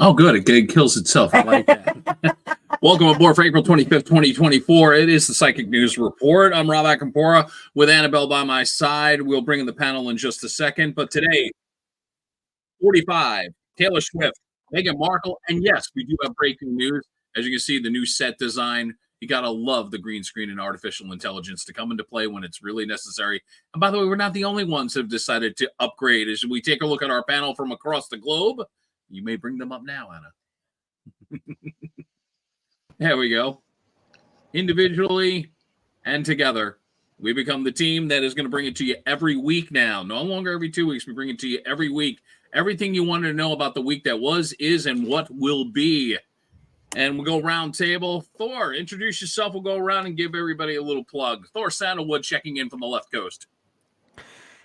Oh, good. It kills itself. I like that. Welcome aboard for April 25th, 2024. It is the Psychic News Report. I'm Rob Akampora with Annabelle by my side. We'll bring in the panel in just a second. But today, 45, Taylor Swift, Meghan Markle, and yes, we do have breaking news. As you can see, the new set design. You got to love the green screen and artificial intelligence to come into play when it's really necessary. And by the way, we're not the only ones who have decided to upgrade. As we take a look at our panel from across the globe, you may bring them up now, Anna. There we go. Individually and together, we become the team that is going to bring it to you every week now. No longer every 2 weeks. We bring it to you every week. Everything you wanted to know about the week that was, is, and what will be. And we'll go round table. Thor, introduce yourself. We'll go around and give everybody a little plug. Thor Sandalwood checking in from the left coast.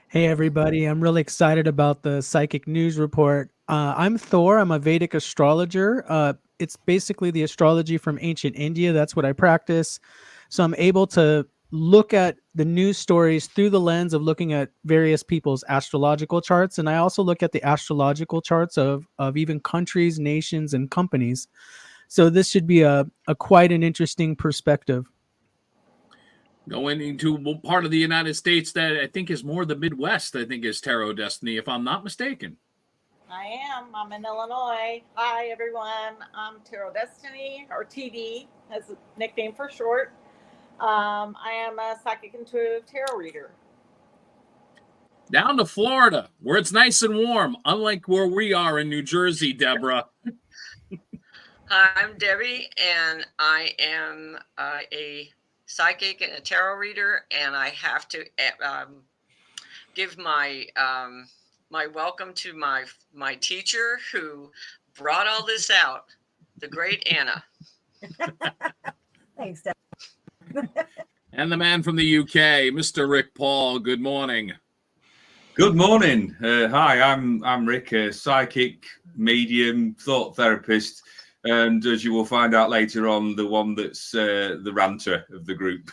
Hey, everybody. I'm really excited about the Psychic News Report. I'm Thor. I'm a Vedic astrologer. It's basically the astrology from ancient India. That's what I practice. So I'm able to look at the news stories through the lens of looking at various people's astrological charts. And I also look at the astrological charts of even countries, nations, and companies. So this should be a quite an interesting perspective. Going into part of the United States that I think is more the Midwest, I think is Tarot Destiny, if I'm not mistaken. I am. I'm in Illinois. Hi, everyone. I'm Tarot Destiny, or TD, as a nickname for short. I am a psychic intuitive tarot reader. Down to Florida, where it's nice and warm, unlike where we are in New Jersey, Deborah. Hi, I'm Debbie, and I am a psychic and a tarot reader, and I have to give my my welcome to my teacher who brought all this out, the great Anna. Thanks, Deb. And the man from the UK, Mr. Rick Paul. Good morning. Good morning. Hi, I'm Rick, a psychic, medium, thought therapist, and as you will find out later on, the one that's the ranter of the group.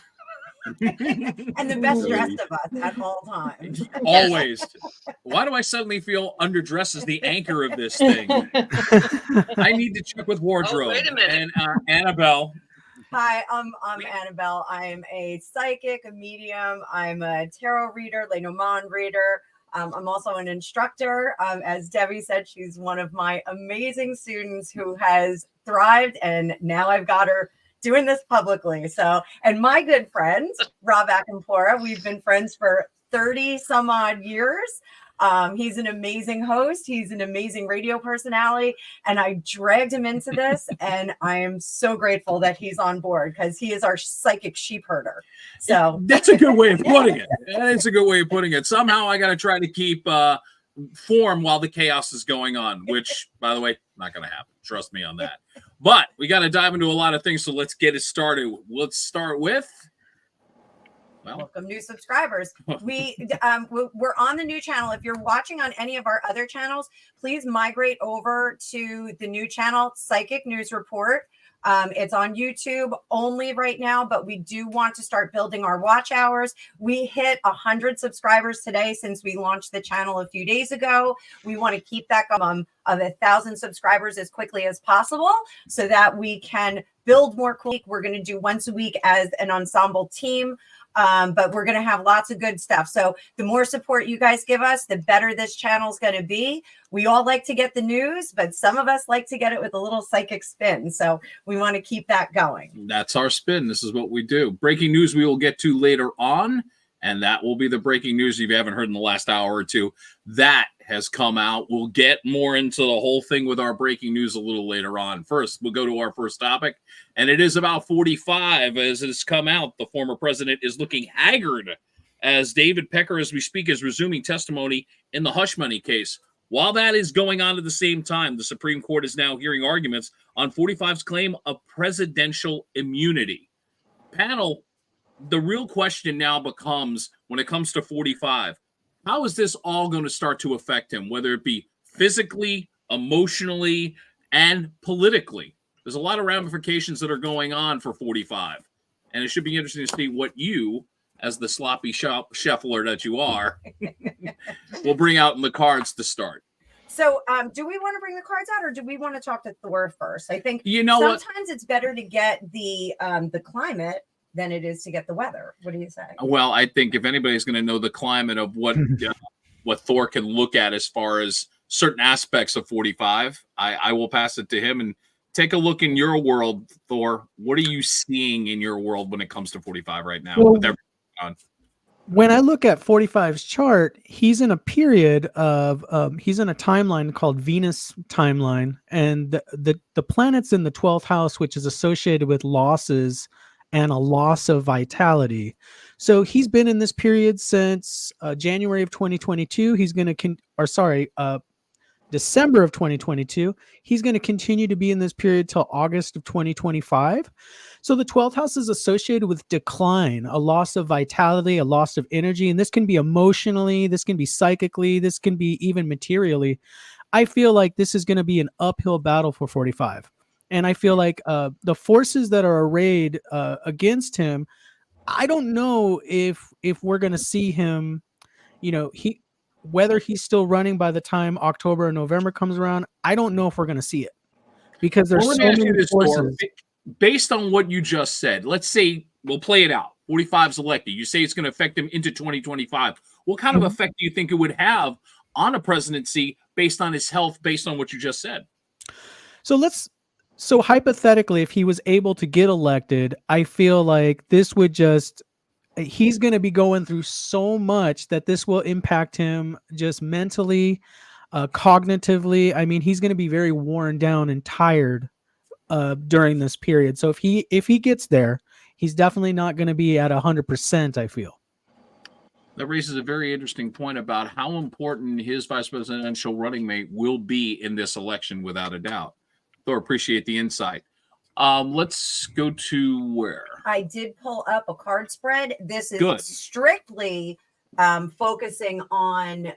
And the best dressed of us at all times. Always. Why do I suddenly feel underdressed as the anchor of this thing? I need to check with wardrobe. Oh, wait a minute. And Annabelle. Hi, I'm Annabelle. I'm a psychic, a medium. I'm a tarot reader, Lenormand reader. I'm also an instructor. As Debbie said, she's one of my amazing students who has thrived, and now I've got her doing this publicly. So, and my good friend, Rob Akampora, we've been friends for 30 some odd years. He's an amazing host. He's an amazing radio personality. And I dragged him into this. And I am so grateful that he's on board because he is our psychic sheep herder. So that's a good way of putting it. That's a good way of putting it. Somehow I got to try to keep form while the chaos is going on, which, by the way, not going to happen. Trust me on that. But we got to dive into a lot of things. So let's get it started. Let's start with. Welcome new subscribers. We're on the new channel. If you're watching on any of our other channels, please migrate over to the new channel, Psychic News Report. It's on YouTube only right now, but we do want to start building our watch hours. We hit 100 subscribers today since we launched the channel a few days ago. We want to keep that going of 1,000 subscribers as quickly as possible so that we can build more. We're going to do once a week as an ensemble team. But we're going to have lots of good stuff. So the more support you guys give us, the better this channel is going to be. We all like to get the news, but some of us like to get it with a little psychic spin. So we want to keep that going. That's our spin. This is what we do. Breaking news we will get to later on, and that will be the breaking news if you haven't heard in the last hour or two. That has come out. We'll get more into the whole thing with our breaking news a little later on. First, we'll go to our first topic, and it is about 45. As it has come out, the former president is looking haggard as David Pecker, as we speak, is resuming testimony in the hush money case. While that is going on at the same time, the Supreme Court is now hearing arguments on 45's claim of presidential immunity. Panel, the real question now becomes, when it comes to 45, how is this all going to start to affect him, whether it be physically, emotionally, and politically? There's a lot of ramifications that are going on for 45, and it should be interesting to see what you, as the sloppy shuffler that you are, will bring out in the cards to start. So do we want to bring the cards out, or do we want to talk to Thor first? I think sometimes it's better to get the climate than it is to get the weather. What do you say? Well, I think if anybody's going to know the climate of what Thor can look at as far as certain aspects of 45, I will pass it to him. And take a look in your world, Thor. What are you seeing in your world when it comes to 45 right now? Well, with everything on? When I look at 45's chart, he's in a period of he's in a timeline called Venus timeline, and the planet's in the 12th house, which is associated with losses and a loss of vitality. So he's been in this period since January of 2022. He's going to December of 2022. He's going to continue to be in this period till August of 2025. So the 12th house is associated with decline, a loss of vitality, a loss of energy. And this can be emotionally, this can be psychically, this can be even materially. I feel like this is going to be an uphill battle for 45. And I feel like the forces that are arrayed against him, I don't know if we're going to see him, whether he's still running by the time October or November comes around. I don't know if we're going to see it because there's so many forces. Based on what you just said, let's say we'll play it out. 45's elected. You say it's going to affect him into 2025. What kind of effect do you think it would have on a presidency based on his health, based on what you just said? So hypothetically, if he was able to get elected, I feel like he's going to be going through so much that this will impact him just mentally, cognitively. I mean, he's going to be very worn down and tired during this period. So if he gets there, he's definitely not going to be at 100%, I feel. That raises a very interesting point about how important his vice presidential running mate will be in this election, without a doubt. Thor, appreciate the insight. Let's go to where? I did pull up a card spread. This is Good. strictly focusing on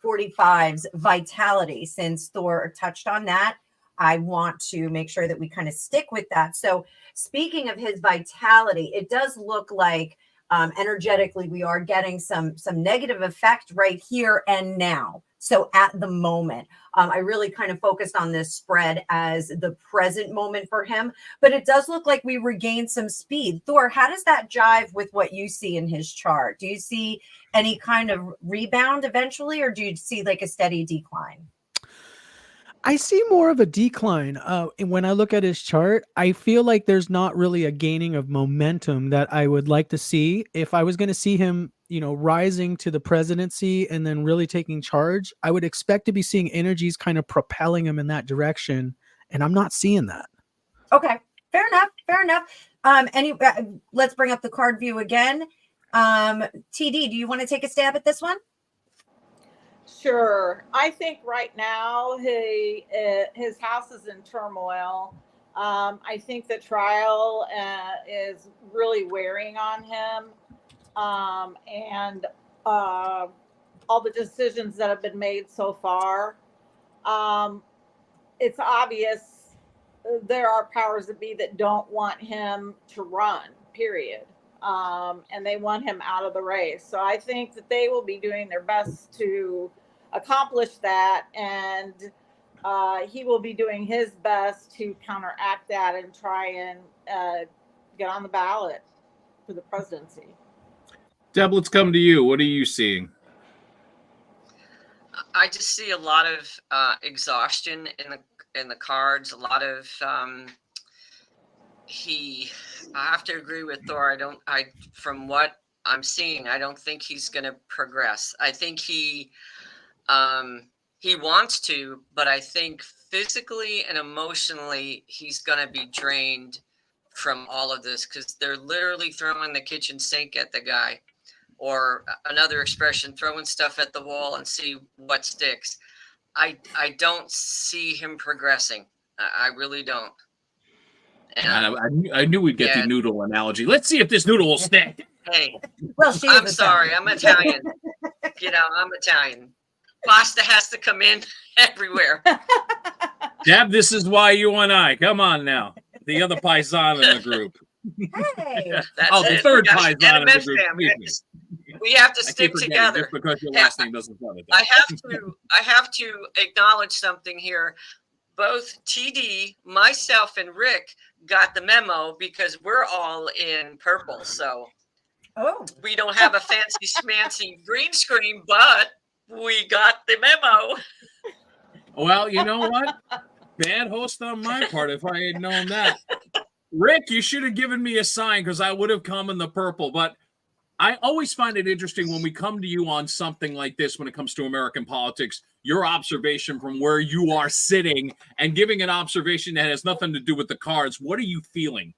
45's vitality. Since Thor touched on that, I want to make sure that we kind of stick with that. So speaking of his vitality, it does look like energetically we are getting some negative effect right here and now. So at the moment, I really kind of focused on this spread as the present moment for him, but it does look like we regained some speed. Thor, how does that jive with what you see in his chart? Do you see any kind of rebound eventually, or do you see like a steady decline? I see more of a decline. When I look at his chart, I feel like there's not really a gaining of momentum that I would like to see. If I was going to see him, rising to the presidency and then really taking charge, I would expect to be seeing energies kind of propelling him in that direction. And I'm not seeing that. Okay, fair enough. Let's bring up the card view again. TD, do you want to take a stab at this one? Sure. I think right now his house is in turmoil. I think the trial is really wearing on him. And all the decisions that have been made so far. It's obvious there are powers that be that don't want him to run, period. And they want him out of the race. So I think that they will be doing their best to accomplish that. And he will be doing his best to counteract that and try and get on the ballot. for the presidency. Deb, let's come to you. What are you seeing? I just see a lot of exhaustion in the cards. A lot of I have to agree with Thor. From what I'm seeing, I don't think he's going to progress. I think he wants to, but I think physically and emotionally he's going to be drained from all of this, because they're literally throwing the kitchen sink at the guy, or another expression, throwing stuff at the wall and see what sticks. I don't see him progressing. I really don't. And I knew we'd get the noodle analogy. Let's see if this noodle will stick. Hey, Well, she's I'm sorry. I'm Italian. I'm Italian. Pasta has to come in everywhere. Deb, this is why you and I. Come on now. The other paisan in the group. Hey, Oh, the third paisan in the group. Excuse me. We have to I keep stick forgetting together. just because your last name doesn't sound it. I have to acknowledge something here. Both TD, myself, and Rick got the memo because we're all in purple. So we don't have a fancy schmancy green screen, but we got the memo. Well, you know what? Bad host on my part if I had known that. Rick, you should have given me a sign, because I would have come in the purple. But I always find it interesting when we come to you on something like this, when it comes to American politics, your observation from where you are sitting and giving an observation that has nothing to do with the cards. What are you feeling?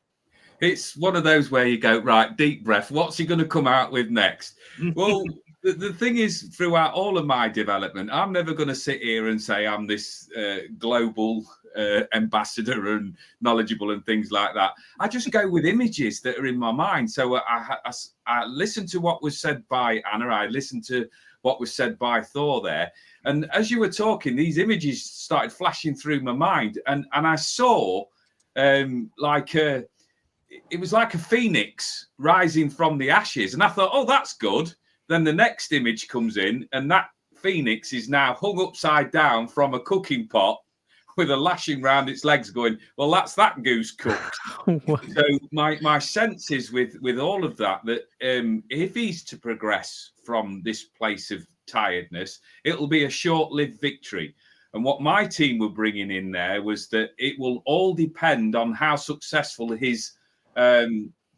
It's one of those where you go, right, deep breath. What's he going to come out with next? Well, the thing is, throughout all of my development, I'm never going to sit here and say I'm this global ambassador and knowledgeable and things like that. I just go with images that are in my mind. So I listened to what was said by Anna. I listened to what was said by Thor there. And as you were talking, these images started flashing through my mind. And I saw it was like a phoenix rising from the ashes. And I thought, oh, that's good. Then the next image comes in, and that phoenix is now hung upside down from a cooking pot with a lashing round its legs going, well, that's that goose cooked. So my sense is with all of that if he's to progress from this place of tiredness, it'll be a short-lived victory. And what my team were bringing in there was that it will all depend on how successful his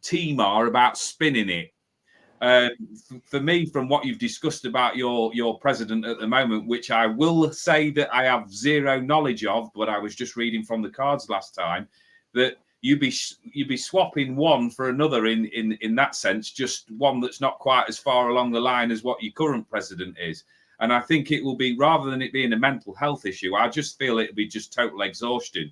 team are about spinning it. For me, from what you've discussed about your president at the moment, which I will say that I have zero knowledge of, but I was just reading from the cards last time, that you'd be swapping one for another in that sense, just one that's not quite as far along the line as what your current president is. And I think it will be, rather than it being a mental health issue, I just feel it'll be just total exhaustion.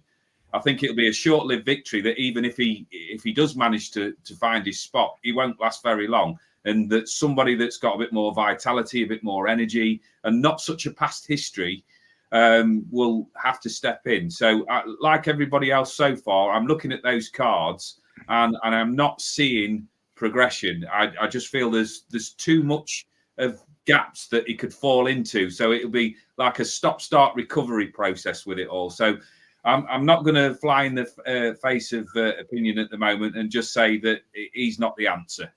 I think it'll be a short-lived victory, that even if he does manage to find his spot, he won't last very long. And that somebody that's got a bit more vitality, a bit more energy, and not such a past history will have to step in. So like everybody else so far, I'm looking at those cards and I'm not seeing progression. I just feel there's too much of gaps that he could fall into. So it'll be like a stop-start recovery process with it all. So I'm not going to fly in the face of opinion at the moment and just say that he's not the answer.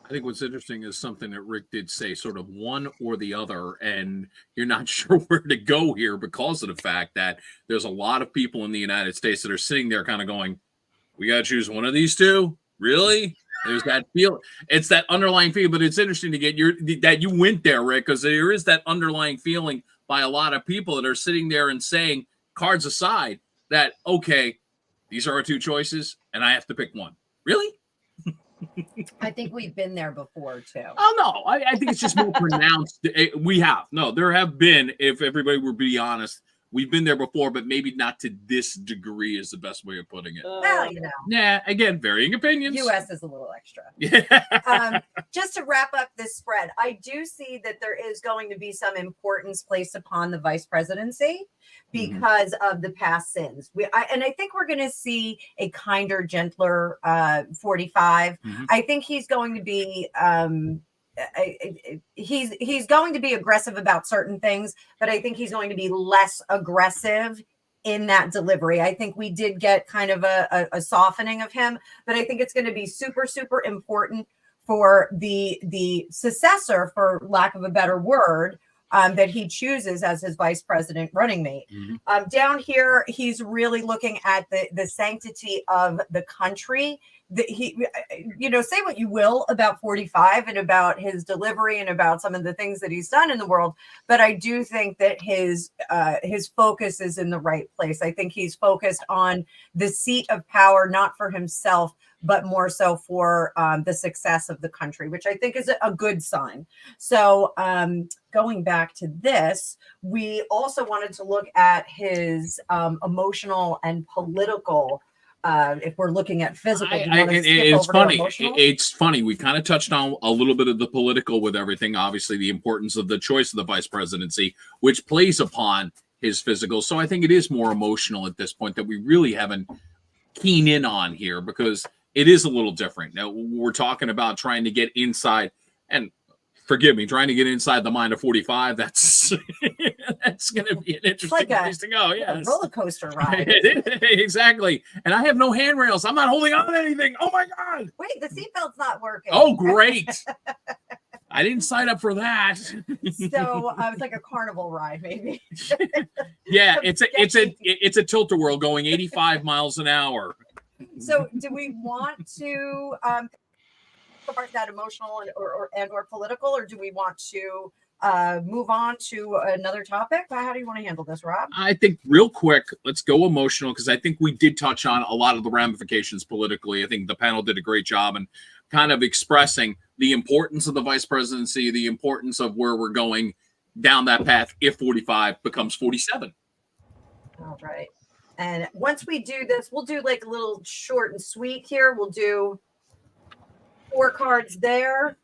I think what's interesting is something that Rick did say, sort of one or the other, and you're not sure where to go here because of the fact that there's a lot of people in the United States that are sitting there kind of going, we got to choose one of these two? Really? There's that feel. It's that underlying feeling, but it's interesting to get that you went there, Rick, because there is that underlying feeling by a lot of people that are sitting there and saying, cards aside, that, okay, these are our two choices, and I have to pick one. Really? I think we've been there before too. Oh no, I think it's just more pronounced. We have. No, there have been, if everybody were to be honest, we've been there before, but maybe not to this degree is the best way of putting it. Well, Yeah, again, varying opinions. US is a little extra. Yeah. Just to wrap up this spread, I do see that there is going to be some importance placed upon the vice presidency because of the past sins. And I think we're going to see a kinder, gentler 45. I think he's going to be he's going to be aggressive about certain things, but I think he's going to be less aggressive in that delivery. I think we did get kind of a softening of him, but I think it's going to be super, super important for the successor, for lack of a better word, that he chooses as his vice president running mate. Down here, he's really looking at the sanctity of the country. He, say what you will about 45 and about his delivery and about some of the things that he's done in the world, but I do think that his focus is in the right place. I think he's focused on the seat of power, not for himself, but more so for the success of the country, which I think is a good sign. So going back to this, we also wanted to look at his emotional and political. If we're looking at physical, it's funny. We kind of touched on a little bit of the political with everything. Obviously, the importance of the choice of the vice presidency, which plays upon his physical. So I think it is more emotional at this point that we really haven't keyed in on here, because it is a little different. Now we're talking about trying to get inside, and forgive me, trying to get inside the mind of 45. That's that's going to be an interesting place to go. Yeah, a roller coaster ride. Exactly. And I have no handrails. I'm not holding on to anything. Oh my God! Wait, the seatbelt's not working. Oh, great! I didn't sign up for that. So it's like a carnival ride, maybe. Yeah, it's a tilt-a-whirl going 85 miles an hour. So do we want to that emotional or political, or do we want to move on to another topic? How do you want to handle this, Rob? I think real quick, let's go emotional, because I think we did touch on a lot of the ramifications politically. I think the panel did a great job in kind of expressing the importance of the vice presidency, the importance of where we're going down that path if 45 becomes 47. All right. And once we do this, we'll do like a little short and sweet here. We'll do 4 cards there.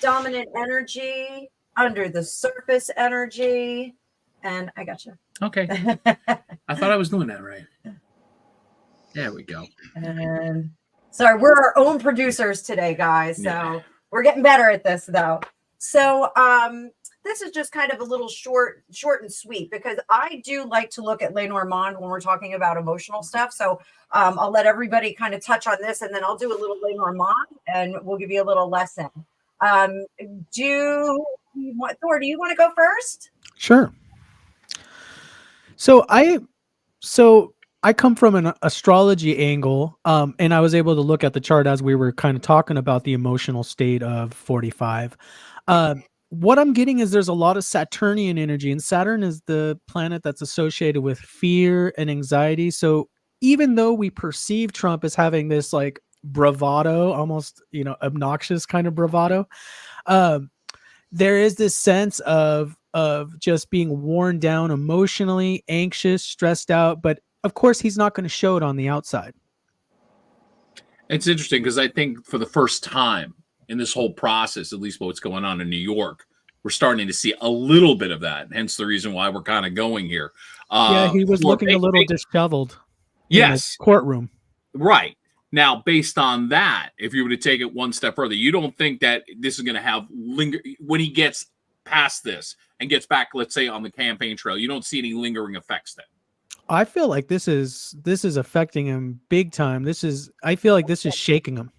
Dominant energy, under the surface energy, and I got you. Okay. I thought I was doing that right. There we go. And sorry, we're our own producers today, guys. So we're getting better at this, though. So this is just kind of a little short and sweet, because I do like to look at Lenormand when we're talking about emotional stuff. So I'll let everybody kind of touch on this, and then I'll do a little Lenormand, and we'll give you a little lesson. Thor, do you want to go first? Sure. So I come from an astrology angle, and I was able to look at the chart as we were kind of talking about the emotional state of 45. What I'm getting is there's a lot of Saturnian energy, and Saturn is the planet that's associated with fear and anxiety. So even though we perceive Trump as having this like bravado, almost, obnoxious kind of bravado, there is this sense of just being worn down emotionally, anxious, stressed out. But of course, he's not going to show it on the outside. It's interesting, because I think for the first time in this whole process, at least what's going on in New York, we're starting to see a little bit of that. Hence the reason why we're kind of going here. Yeah, he was looking a little disheveled. Yes. In the courtroom. Right. Now, based on that, if you were to take it one step further, you don't think that this is going to have when he gets past this and gets back, let's say, on the campaign trail, you don't see any lingering effects then? I feel like this is affecting him big time. I feel like this is shaking him.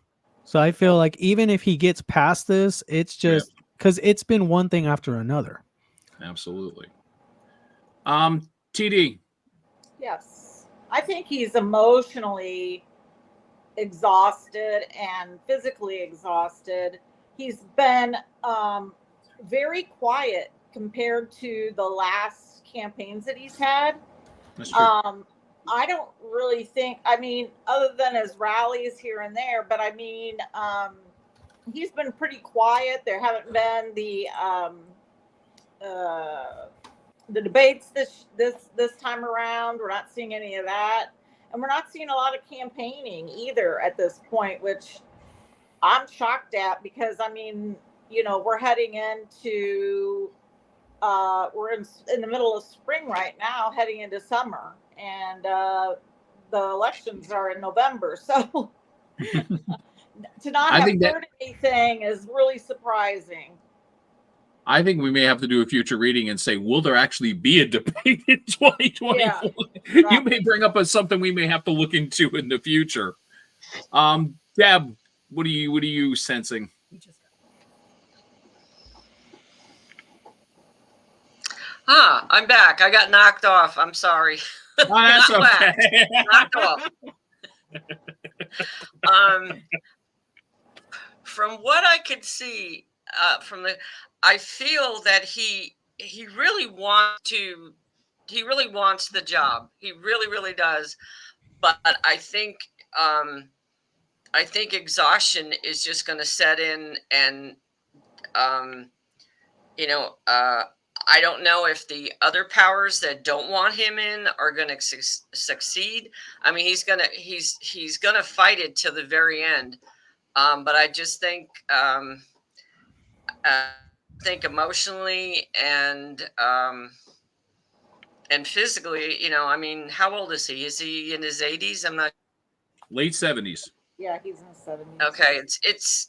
So I feel like even if he gets past this, it's just because it's been one thing after another. Absolutely. TD. Yes. I think he's emotionally exhausted and physically exhausted. He's been very quiet compared to the last campaigns that he's had. That's true. I don't really think, other than his rallies here and there, but he's been pretty quiet. There haven't been the debates this time around. We're not seeing any of that. And we're not seeing a lot of campaigning either at this point, which I'm shocked at, because we're heading into we're in the middle of spring right now, heading into summer, and the elections are in November. So to not have heard anything is really surprising. I think we may have to do a future reading and say, will there actually be a debate in 2024? Yeah, You may bring up as something we may have to look into in the future. Deb, what are you sensing? I'm back. I got knocked off. I'm sorry. Oh, that's okay. Knocked off. From what I could see, I feel that he really wants the job. He really does. But I think exhaustion is just going to set in, and I don't know if the other powers that don't want him in are going to succeed. I mean, he's gonna fight it till the very end. But I just think emotionally and physically, I mean, how old is he? Is he in his 80s? I'm not. Late 70s. Yeah, he's in the 70s. Okay, it's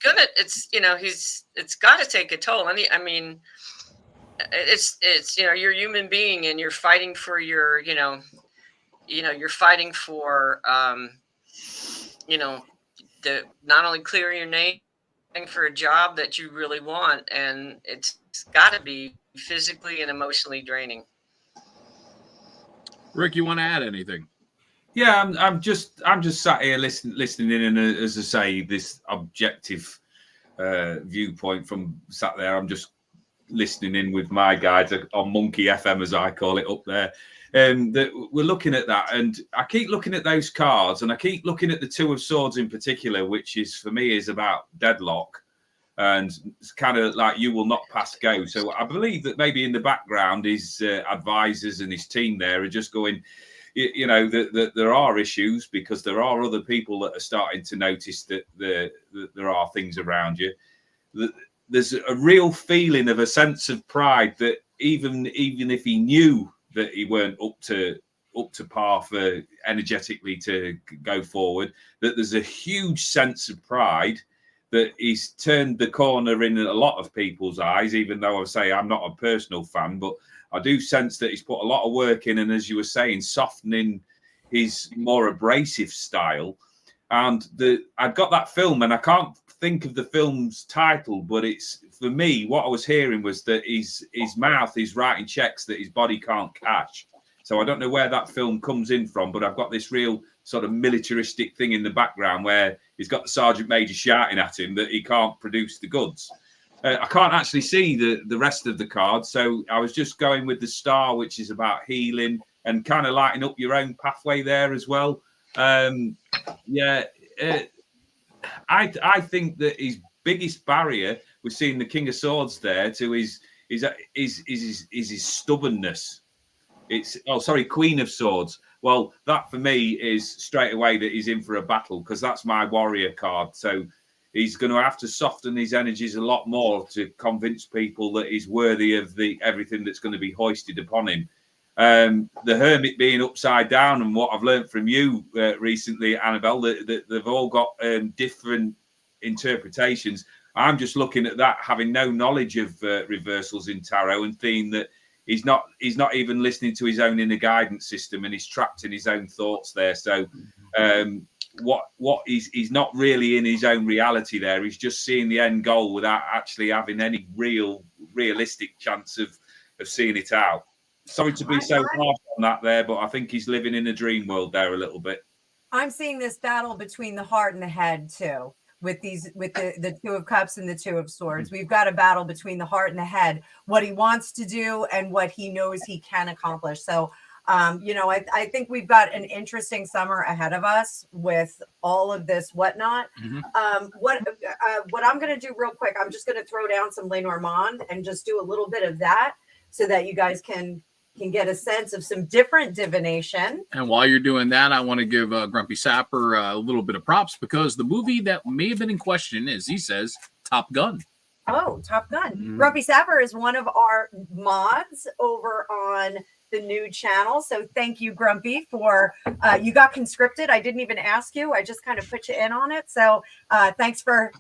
got to take a toll. I mean, it's you're a human being and you're fighting for your you're fighting for the not only clear your name for a job that you really want, and it's got to be physically and emotionally draining. Rick, you want to add anything? Yeah, I'm just sat here listening in, and as I say, this objective viewpoint from sat there. I'm just listening in with my guys on Monkey FM, as I call it, up there. That we're looking at that, and I keep looking at those cards, and I keep looking at the Two of Swords in particular, which is for me is about deadlock, and it's kind of like you will not pass go. So I believe that maybe in the background his advisors and his team there are just going, that there are issues because there are other people that are starting to notice that there are things around you. There's a real feeling of a sense of pride that even if he knew that he weren't up to par for energetically to go forward, that there's a huge sense of pride that he's turned the corner in a lot of people's eyes, even though I say I'm not a personal fan, but I do sense that he's put a lot of work in, and as you were saying, softening his more abrasive style. And I've got that film, and I can't think of the film's title, but it's, for me, what I was hearing was that his mouth is writing checks that his body can't cash. So I don't know where that film comes in from, but I've got this real sort of militaristic thing in the background where he's got the sergeant major shouting at him that he can't produce the goods. I can't actually see the rest of the cards, so I was just going with the star, which is about healing and kind of lighting up your own pathway there as well. I think that his biggest barrier, we're seeing the King of Swords there, to his stubbornness. Queen of Swords. Well, that for me is straight away that he's in for a battle, because that's my warrior card. So he's going to have to soften his energies a lot more to convince people that he's worthy of everything that's going to be hoisted upon him. The Hermit being upside down, and what I've learned from you recently, Annabelle, that they've all got different interpretations. I'm just looking at that, having no knowledge of reversals in tarot, and seeing that he's not even listening to his own inner guidance system, and he's trapped in his own thoughts there. So he's not really in his own reality there. He's just seeing the end goal without actually having any realistic chance of seeing it out. Sorry to be so harsh on that there, but I think he's living in a dream world there a little bit. I'm seeing this battle between the heart and the head too, with the Two of Cups and the Two of Swords. We've got a battle between the heart and the head, what he wants to do and what he knows he can accomplish. So, I think we've got an interesting summer ahead of us with all of this whatnot. Mm-hmm. What I'm going to do real quick, I'm just going to throw down some Lenormand and just do a little bit of that so that you guys can get a sense of some different divination. And while you're doing that, I want to give Grumpy Sapper a little bit of props, because the movie that may have been in question is, he says, Top Gun. Oh, Top Gun. Mm-hmm. Grumpy Sapper is one of our mods over on the new channel. So thank you, Grumpy, for you got conscripted. I didn't even ask you. I just kind of put you in on it. So thanks for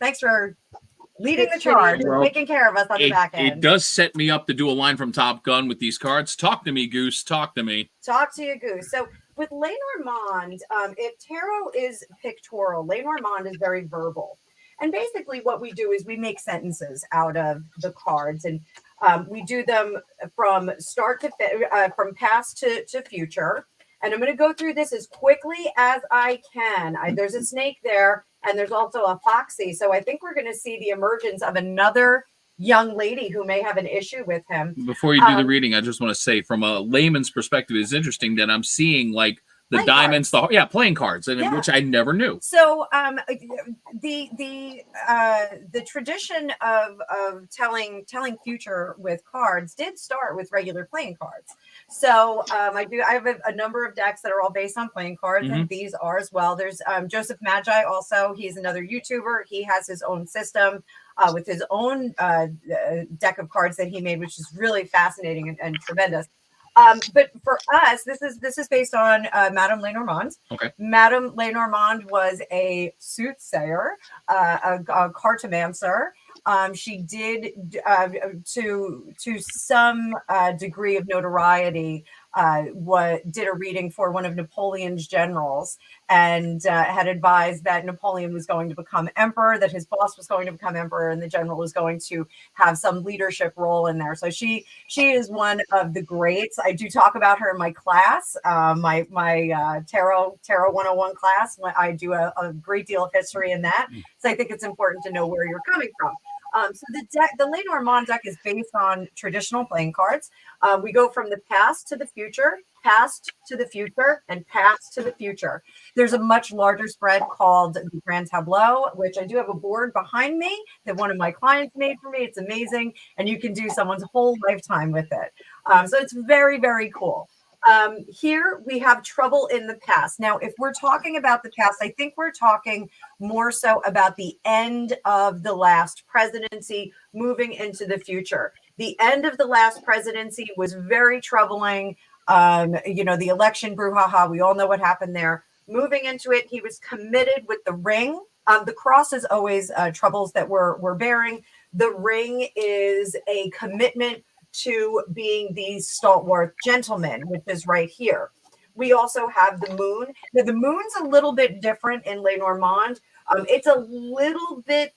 leading the It's pretty charge, Well, taking care of us on the back It end. does set me up to do a line from Top Gun with these cards. Talk to me, Goose. Talk to me. Talk to you, Goose. So with Lenormand, if tarot is pictorial, Lenormand is very verbal. And basically what we do is we make sentences out of the cards, and we do them from start to from past to future. And I'm going to go through this as quickly as I can. There's a snake there, and there's also a foxy. So I think we're going to see the emergence of another young lady who may have an issue with him. Before you do the reading, I just want to say, from a layman's perspective, it's interesting that I'm seeing like the Playing diamonds, playing cards, and which I never knew. So the tradition of telling future with cards did start with regular playing cards. So I have a number of decks that are all based on playing cards, and these are as well. There's Joseph Magi also. He's another YouTuber. He has his own system with his own deck of cards that he made, which is really fascinating and tremendous. But for us, this is based on Madame Lenormand. Okay. Madame Lenormand was a soothsayer, a cartomancer. She did to some degree of notoriety. Did a reading for one of Napoleon's generals, and had advised that Napoleon was going to become emperor, that his boss was going to become emperor, and the general was going to have some leadership role in there. So she is one of the greats. I do talk about her in my class, my Tarot 101 class. I do a great deal of history in that. So I think it's important to know where you're coming from. So the Lenormand deck is based on traditional playing cards. We go from the past to the future, past to the future, and past to the future. There's a much larger spread called the Grand Tableau, which I do have a board behind me that one of my clients made for me. It's amazing, and you can do someone's whole lifetime with it. So it's very, very cool. Here we have trouble in the past. Now, if we're talking about the past, I think we're talking more so about the end of the last presidency, moving into the future. The end of the last presidency was very troubling. The election brouhaha, we all know what happened there. Moving into it, he was committed with the ring. The cross is always troubles that we're bearing. The ring is a commitment to being the stalwart gentleman, which is right here. We also have the moon. Now, the moon's a little bit different in Lenormand. It's a little bit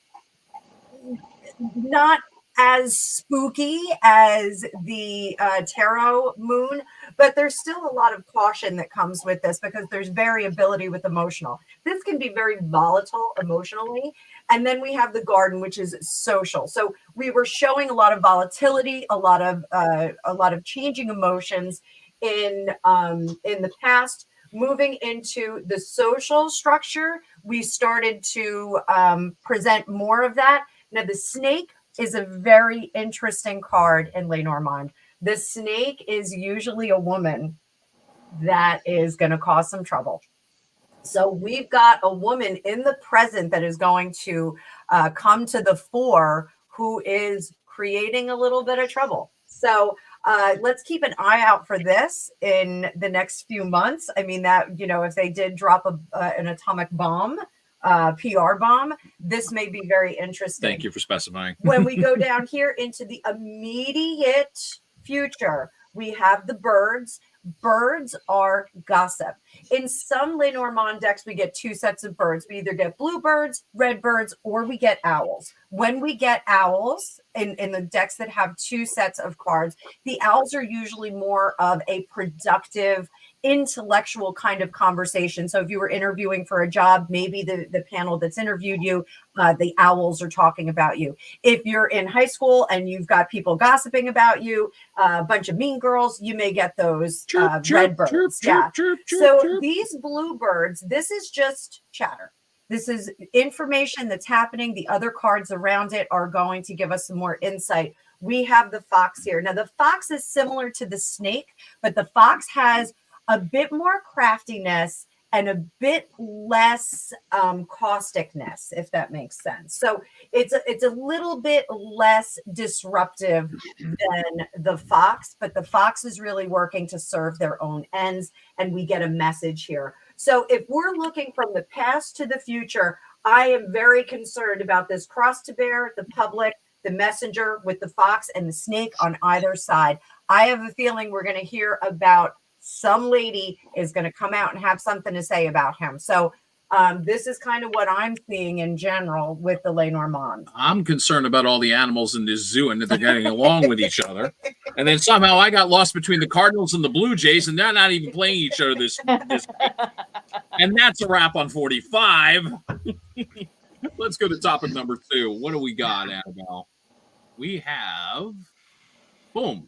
not as spooky as the tarot moon, but there's still a lot of caution that comes with this because there's variability with emotional. This can be very volatile emotionally. And then we have the garden, which is social. So we were showing a lot of volatility, a lot of changing emotions in the past. Moving into the social structure, we started to present more of that. Now, the snake is a very interesting card in Lenormand. The snake is usually a woman that is going to cause some trouble. So we've got a woman in the present that is going to come to the fore who is creating a little bit of trouble. So let's keep an eye out for this in the next few months. I mean, that, if they did drop an atomic bomb, PR bomb, this may be very interesting. Thank you for specifying. When we go down here into the immediate future, we have the birds. Birds are gossip. In some Lenormand decks, we get two sets of birds. We either get blue birds, red birds, or we get owls. When we get owls in the decks that have two sets of cards, the owls are usually more of a productive, intellectual kind of conversation. So if you were interviewing for a job, maybe the panel that's interviewed you, the owls are talking about you. If you're in high school and you've got people gossiping about you, a bunch of mean girls, you may get those red birds. So these blue birds, this is just chatter. This is information that's happening. The other cards around it are going to give us some more insight. We have the fox here. Now, the fox is similar to the snake, but the fox has a bit more craftiness and a bit less causticness, if that makes sense. So it's a little bit less disruptive than the fox, but the fox is really working to serve their own ends, and we get a message here. So if we're looking from the past to the future, I am very concerned about this cross to bear, the public, the messenger with the fox and the snake on either side. I have a feeling we're going to hear about some lady is going to come out and have something to say about him. So this is kind of what I'm seeing in general with the Lenormand. I'm concerned about all the animals in this zoo and that they're getting along with each other. And then somehow I got lost between the Cardinals and the Blue Jays, and they're not even playing each other this and that's a wrap on 45. Let's go to topic number 2. What do we got, Annabelle? We have, boom,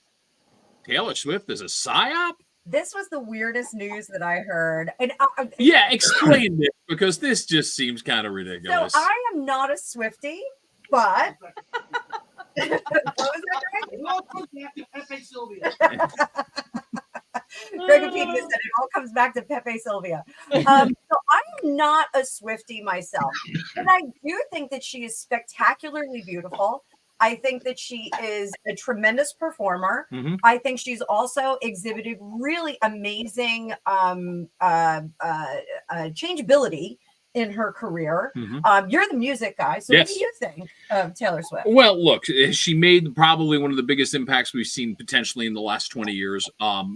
Taylor Swift is a psyop? This was the weirdest news that I heard. And Yeah, explain it, because this just seems kind of so ridiculous. I am not a Swiftie, but what was that, Greg? Greg and Pete said it all comes back to Pepe Sylvia. So I'm not a Swiftie myself, but I do think that she is spectacularly beautiful. I think that she is a tremendous performer. Mhm. I think she's also exhibited really amazing changeability in her career. Mhm. You're the music guy, so Yes. what do you think of Taylor Swift? Well, look, she made probably one of the biggest impacts we've seen potentially in the last 20 years,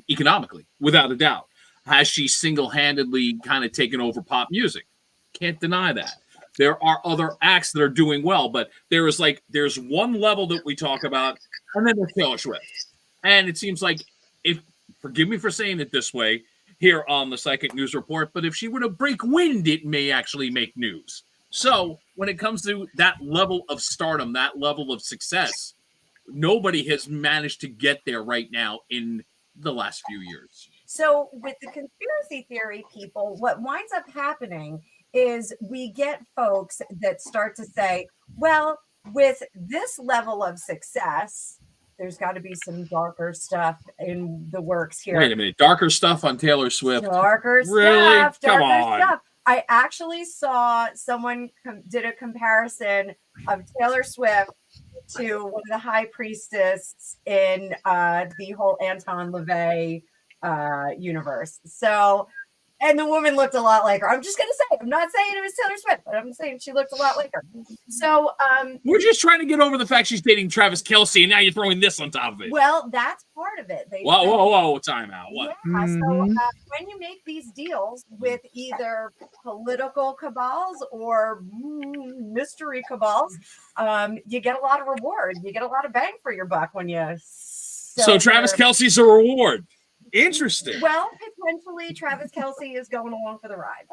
economically, without a doubt. Has she single-handedly kind of taken over pop music? Can't deny that. There are other acts that are doing well, but there's one level that we talk about, and then there's Taylor Swift. And it seems like, forgive me for saying it this way here on the Psychic News Report, but if she were to break wind, it may actually make news. So when it comes to that level of stardom, that level of success, nobody has managed to get there right now in the last few years. So with the conspiracy theory people, what winds up happening is we get folks that start to say, well, with this level of success, there's got to be some darker stuff in the works here. Wait a minute. Darker stuff on Taylor Swift. Darker Really? stuff. Come Darker on. stuff. I actually saw someone did a comparison of Taylor Swift to one of the high priestess in the whole Anton LaVey universe. So, and the woman looked a lot like her. I'm just gonna say, I'm not saying it was Taylor Swift, but I'm saying she looked a lot like her. So, We're just trying to get over the fact she's dating Travis Kelce, and now you're throwing this on top of it. well, that's part of it. They Whoa, said- whoa, time out. What? Yeah, so Mhm. when you make these deals with either political cabals or mystery cabals, you get a lot of reward. You get a lot of bang for your buck when you. So Travis Kelce's a reward. Interesting. Well, potentially Travis Kelce is going along for the ride.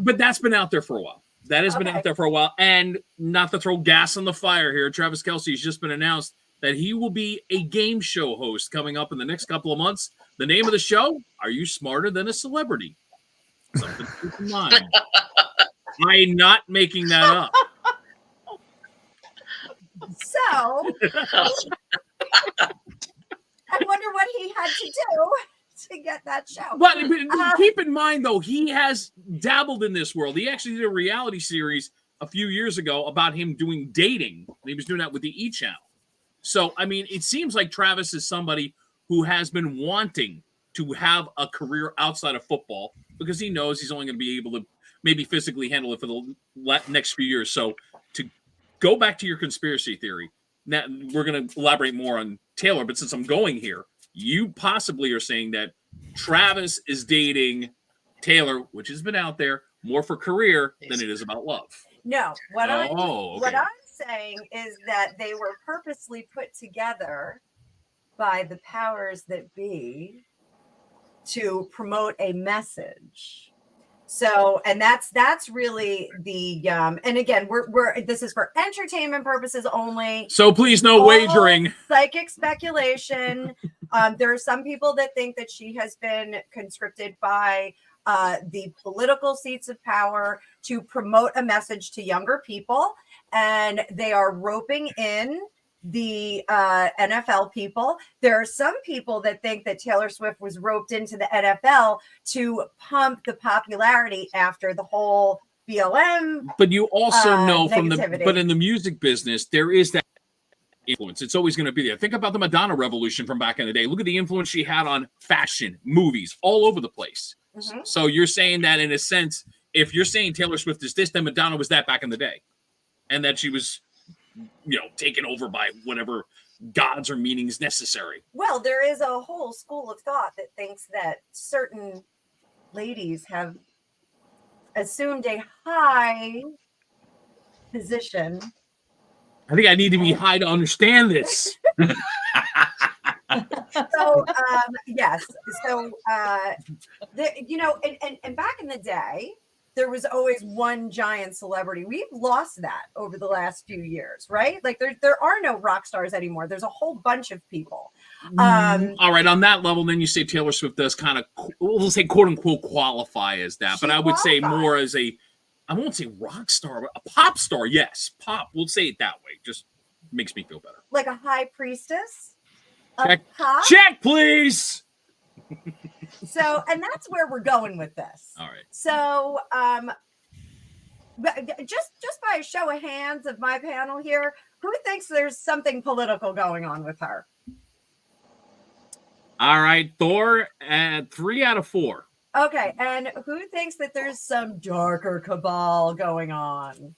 But that's been out there for a while. That has been Okay. out there for a while. And not to throw gas on the fire here, Travis Kelce has just been announced that he will be a game show host coming up in the next couple of months. The name of the show, Are You Smarter Than a Celebrity? Something to keep in mind. I'm not making that up. So I wonder what he had to do to get that show. But keep in mind, though, he has dabbled in this world. He actually did a reality series a few years ago about him doing dating. He was doing that with the E! Channel. So, I mean, it seems like Travis is somebody who has been wanting to have a career outside of football because he knows he's only going to be able to maybe physically handle it for the next few years. So, to go back to your conspiracy theory, now we're going to elaborate more on Taylor, but since I'm going here, you possibly are saying that Travis is dating Taylor, which has been out there more for career than it is about love. No, what okay. I'm saying is that they were purposely put together by the powers that be to promote a message. So, and that's really the and again, we're this is for entertainment purposes only. So please, no All wagering. Psychic speculation. There are some people that think that she has been conscripted by the political seats of power to promote a message to younger people, and they are roping in the NFL people. There are some people that think that Taylor Swift was roped into the NFL to pump the popularity after the whole BLM. But you also know from negativity. in the music business, there is that influence. It's always going to be there. Think about the Madonna revolution from back in the day. Look at the influence she had on fashion, movies, all over the place. Mhm. So you're saying that in a sense, if you're saying Taylor Swift is this, then Madonna was that back in the day, and that she was, taken over by whatever gods or meanings necessary. Well, there is a whole school of thought that thinks that certain ladies have assumed a high position. I think I need to be high to understand this. So yes, so and back in the day, there was always one giant celebrity. We've lost that over the last few years, right? Like there are no rock stars anymore. There's a whole bunch of people. All right, on that level, then you say Taylor Swift does kind of, we'll say quote unquote qualify as that, but I would say more as I won't say rock star, but a pop star. Yes, pop. We'll say it that way. Just makes me feel better. Like a high priestess. Check, please. So, and that's where we're going with this. All right. So, just by a show of hands of my panel here, who thinks there's something political going on with her? All right, Thor, 3 out of 4. Okay, and who thinks that there's some darker cabal going on?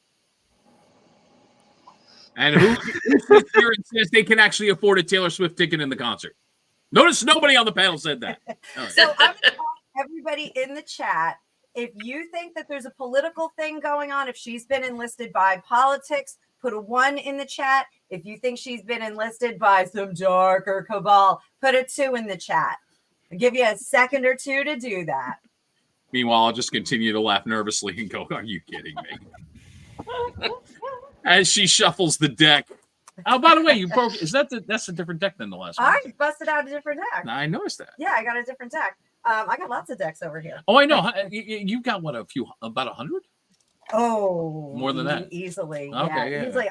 And who sits here and says they can actually afford a Taylor Swift ticket in the concert? Notice nobody on the panel said that. All right. So I'm going to ask everybody in the chat, if you think that there's a political thing going on, if she's been enlisted by politics, put a 1 in the chat. If you think she's been enlisted by some darker cabal, put a 2 in the chat. I'll give you a second or two to do that. Meanwhile, I'll just continue to laugh nervously and go, are you kidding me? As she shuffles the deck. Oh, by the way, you broke. That's a different deck than the last one? I busted out a different deck. I noticed that. Yeah, I got a different deck. I got lots of decks over here. Oh, I know. You got what, about 100? Oh, more than that? Easily. Okay, yeah. Easily.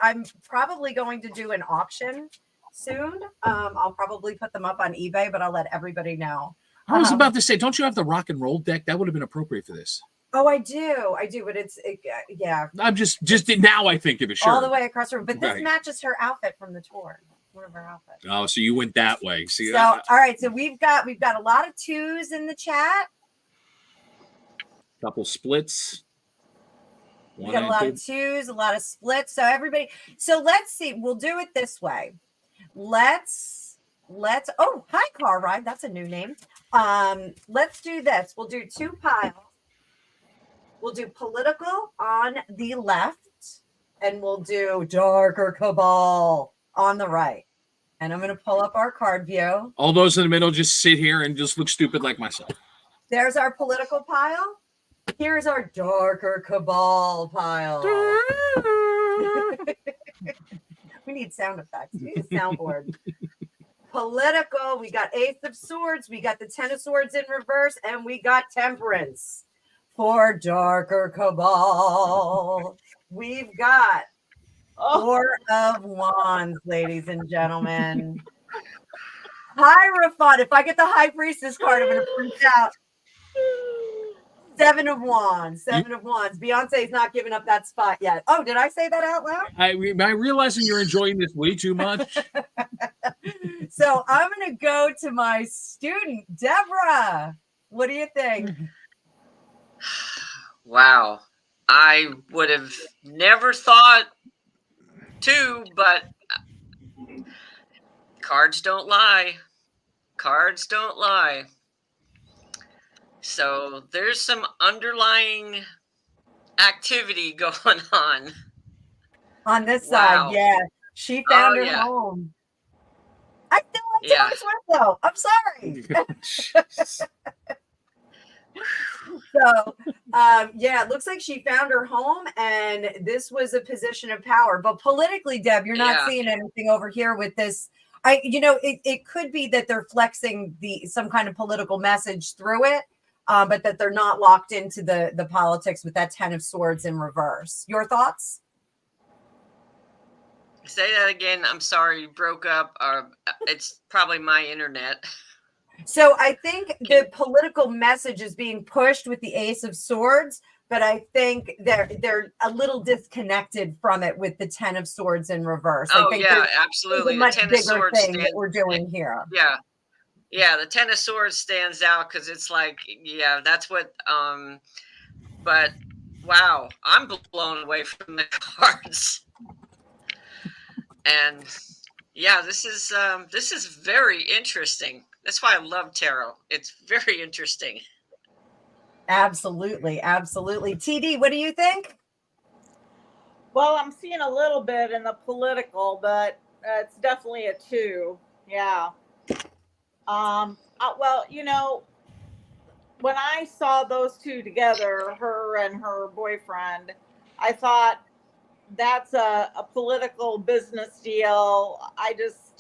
I'm probably going to do an auction soon. I'll probably put them up on eBay, but I'll let everybody know. I was about to say, don't you have the rock and roll deck? That would have been appropriate for this. Oh, I do, but yeah. I'm just now I think of it. Sure. All the way across the room, but this Right. matches her outfit from the tour. One of her outfits. Oh, so you went that way. See, So, all right. So we've got a lot of 2s in the chat. couple splits. We got a lot of 2s, a lot of splits. So everybody. So let's see. We'll do it this way. Let's. Oh, hi, Car Ride. That's a new name. Let's do this. We'll do 2 piles. We'll do political on the left, and we'll do darker cabal on the right. And I'm going to pull up our card view. All those in the middle just sit here and just look stupid like myself. There's our political pile. Here's our darker cabal pile. We need sound effects. We need a soundboard. Political. We got Ace of Swords. We got the 10 of Swords in reverse. And we got Temperance. For darker cabal, we've got 4 of Wands, ladies and gentlemen. Hierophant. If I get the High Priestess card, I'm going to freak out. 7 of Wands. 7 of Wands. Beyonce's not giving up that spot yet. Oh, did I say that out loud? Am I realizing you're enjoying this way too much? So I'm going to go to my student, Deborah. What do you think? Wow. I would have never thought to, but cards don't lie. Cards don't lie. So there's some underlying activity going on. On this Wow. side, yeah. She found her yeah. home. I still like Taylor Swift, though. I'm sorry. So, it looks like she found her home, and this was a position of power. But politically, Deb, you're not seeing anything over here with this. It could be that they're flexing some kind of political message through it, but that they're not locked into the politics with that 10 of Swords in reverse. Your thoughts? Say that again. I'm sorry, you broke up. It's probably my internet. So I think the political message is being pushed with the Ace of Swords, but I think they're a little disconnected from it with the 10 of Swords in reverse. I think absolutely. a much the 10 bigger of Swords thing that we're doing here. Yeah, the 10 of Swords stands out because it's like, that's what but wow, I'm blown away from the cards. And yeah, this is very interesting. That's why I love tarot. It's very interesting. Absolutely, absolutely. TD, what do you think? Well, I'm seeing a little bit in the political, but it's definitely a 2. Yeah. Well, when I saw those two together, her and her boyfriend, I thought that's a political business deal. I just,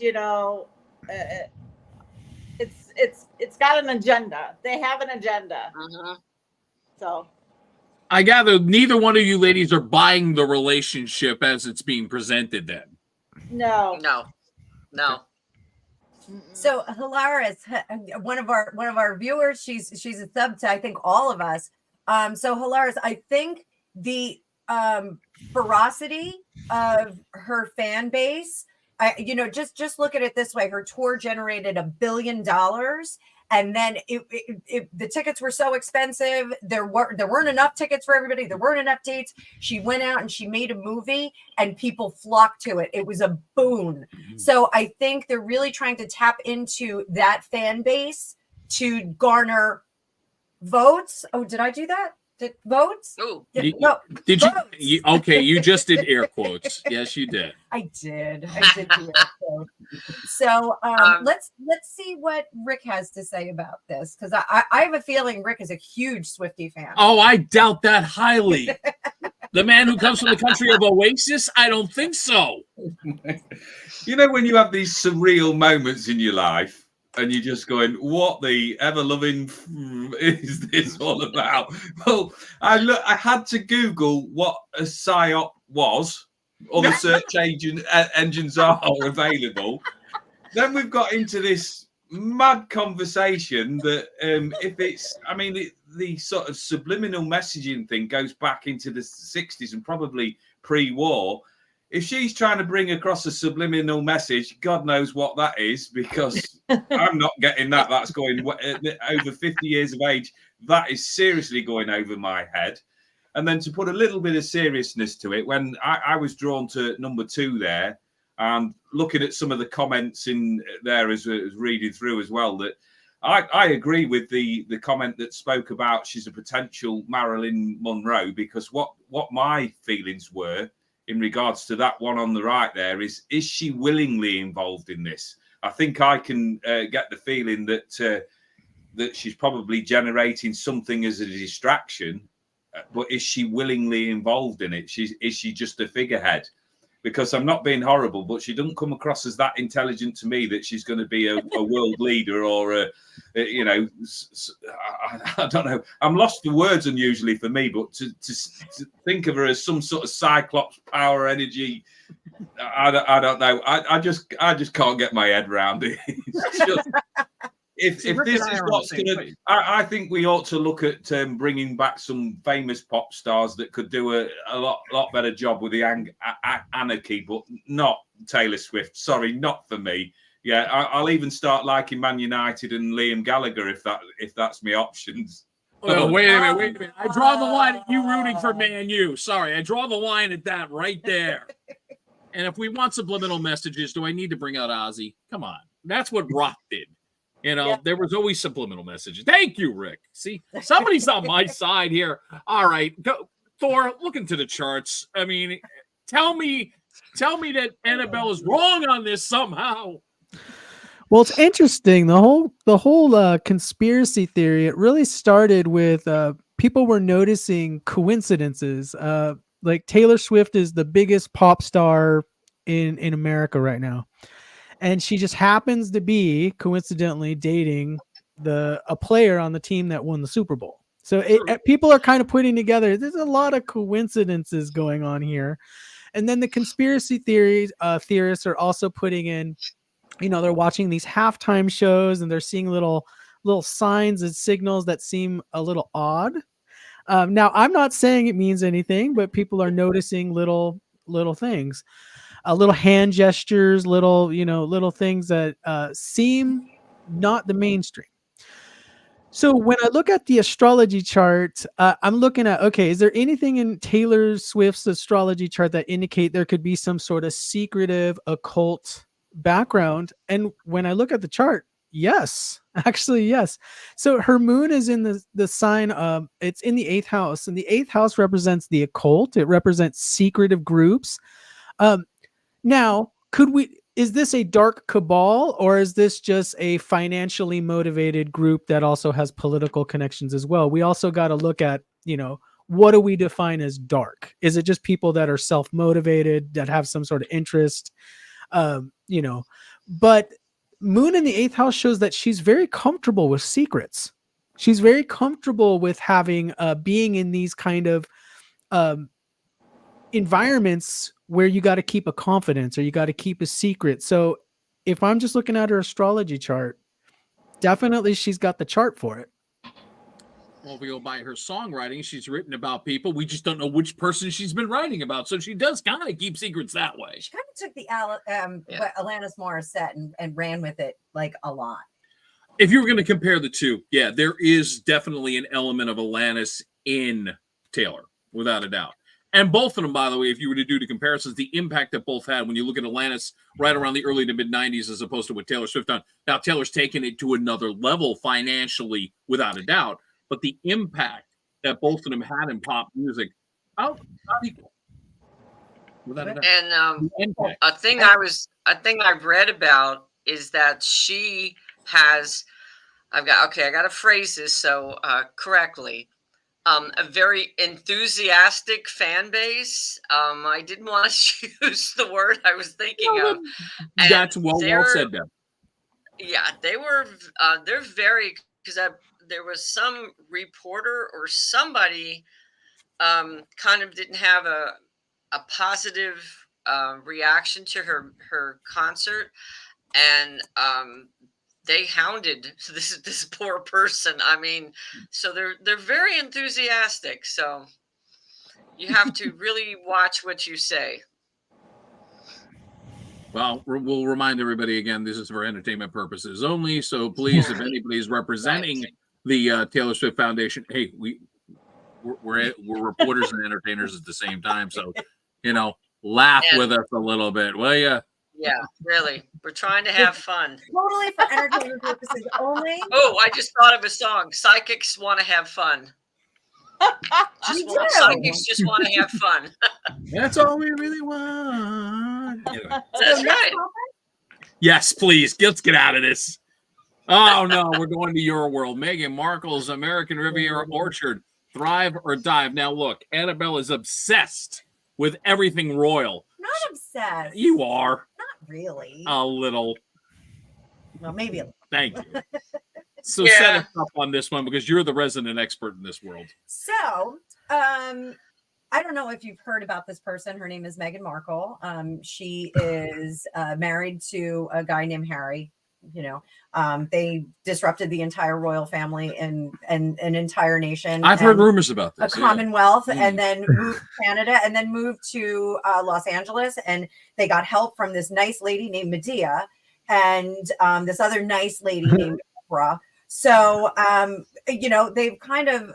it's got an agenda. They have an agenda. So I gather neither one of you ladies are buying the relationship as it's being presented then. no. So Hilaris, one of our viewers, she's a sub to I think all of us. So Hilaris, I think the ferocity of her fan base, just look at it this way: her tour generated $1 billion, and then the tickets were so expensive. There weren't enough tickets for everybody. There weren't enough dates. She went out and she made a movie, and people flocked to it. It was a boon. Mm-hmm. So I think they're really trying to tap into that fan base to garner votes. Oh, did I do that? Votes? Oh, did you? Okay, you just did air quotes. Yes, you did. I did do air quotes. So let's see what Rick has to say about this, because I have a feeling Rick is a huge Swiftie fan. Oh, I doubt that highly. The man who comes from the country of Oasis? I don't think so. When you have these surreal moments in your life, and you're just going, what the ever-loving is this all about? Well, I had to Google what a PSYOP was. Other search engines are available. Then we've got into this mad conversation that the sort of subliminal messaging thing goes back into the 60s and probably pre-war. If she's trying to bring across a subliminal message, God knows what that is, because I'm not getting that. That's going over 50 years of age. That is seriously going over my head. And then to put a little bit of seriousness to it, when I was drawn to number 2 there, and looking at some of the comments in there as I was reading through as well, that I agree with the comment that spoke about she's a potential Marilyn Monroe, because what my feelings were in regards to that one on the right there is she willingly involved in this? I think I can get the feeling that she's probably generating something as a distraction, but is she willingly involved in it? Is she just a figurehead? Because I'm not being horrible, but she doesn't come across as that intelligent to me that she's going to be a world leader or I don't know. I'm lost for words unusually for me, but to think of her as some sort of Cyclops power energy, I don't know. I just can't get my head around it. It's just, if this is what's going to, I think we ought to look at bringing back some famous pop stars that could do a lot better job with the anarchy, but not Taylor Swift. Sorry, not for me. Yeah, I'll even start liking Man United and Liam Gallagher if that's my options. Oh, wait a minute. I draw the line at you rooting for Man U. Sorry, I draw the line at that right there. And if we want subliminal messages, do I need to bring out Ozzy? Come on. That's what rock did. There was always subliminal messages. Thank you, Rick. See, somebody's on my side here. All right. Go, Thor, look into the charts. I mean, tell me that Annabelle is wrong on this somehow. Well, it's interesting. The whole conspiracy theory, it really started with people were noticing coincidences. Like Taylor Swift is the biggest pop star in America right now. And she just happens to be coincidentally dating a player on the team that won the Super Bowl. So people are kind of putting together, there's a lot of coincidences going on here. And then the conspiracy theorists are also putting in, they're watching these halftime shows and they're seeing little signs and signals that seem a little odd. Now, I'm not saying it means anything, but people are noticing little things. Little hand gestures, little things that seem not the mainstream. So when I look at the astrology chart, I'm looking at, okay, is there anything in Taylor Swift's astrology chart that indicate there could be some sort of secretive occult background? And when I look at the chart, yes, actually, yes. So her moon is in the sign, it's in the 8th house, and the 8th house represents the occult. It represents secretive groups. Now, is this a dark cabal, or is this just a financially motivated group that also has political connections as well? We also got to look at, what do we define as dark? Is it just people that are self-motivated, that have some sort of interest? But moon in the 8th house shows that she's very comfortable with secrets. She's very comfortable with having, being in these kind of, environments where you got to keep a confidence or you got to keep a secret. So if I'm just looking at her astrology chart, definitely she's got the chart for it. Well, if we go by her songwriting, she's written about people. We just don't know which person she's been writing about. So she does kind of keep secrets that way. She kind of took the Alanis Morissette and ran with it like a lot. If you were going to compare the two, yeah, there is definitely an element of Alanis in Taylor, without a doubt. And both of them, by the way, if you were to do the comparisons, the impact that both had when you look at Alanis right around the early to mid 90s as opposed to what Taylor Swift done. Now, Taylor's taken it to another level financially, without a doubt, but the impact that both of them had in pop music, not equal. Without a doubt. And a thing I've read about is that she has, I got to phrase this so correctly. A very enthusiastic fan base. I didn't want to use the word I was thinking of. That's well said, Deb. Yeah, they're very, because there was some reporter or somebody kind of didn't have a positive reaction to her concert, and they hounded this poor person. I mean, so they're very enthusiastic. So you have to really watch what you say. Well, we'll remind everybody again, this is for entertainment purposes only. So please, if anybody's representing the Taylor Swift Foundation, hey, we're reporters and entertainers at the same time. So, laugh with us a little bit, will you? Yeah, really. We're trying to have fun. Totally for entertainment purposes only. Oh, I just thought of a song. Psychics want to have fun. Psychics just want to have fun. That's all we really want. Anyway. That's right. Yes, please. Let's get out of this. Oh, no. We're going to your world. Meghan Markle's American Riviera Orchard. Thrive or dive. Now, look, Annabelle is obsessed with everything royal. Not obsessed. You are. Not really. A little. Well, maybe a little. Thank you. So set us up on this one because you're the resident expert in this world. So, I don't know if you've heard about this person. Her name is Meghan Markle. She is married to a guy named Harry. They disrupted the entire royal family and an entire nation. I've heard rumors about this. A commonwealth, and then moved to Canada, and then moved to Los Angeles. And they got help from this nice lady named Medea and this other nice lady named Oprah. So, they've kind of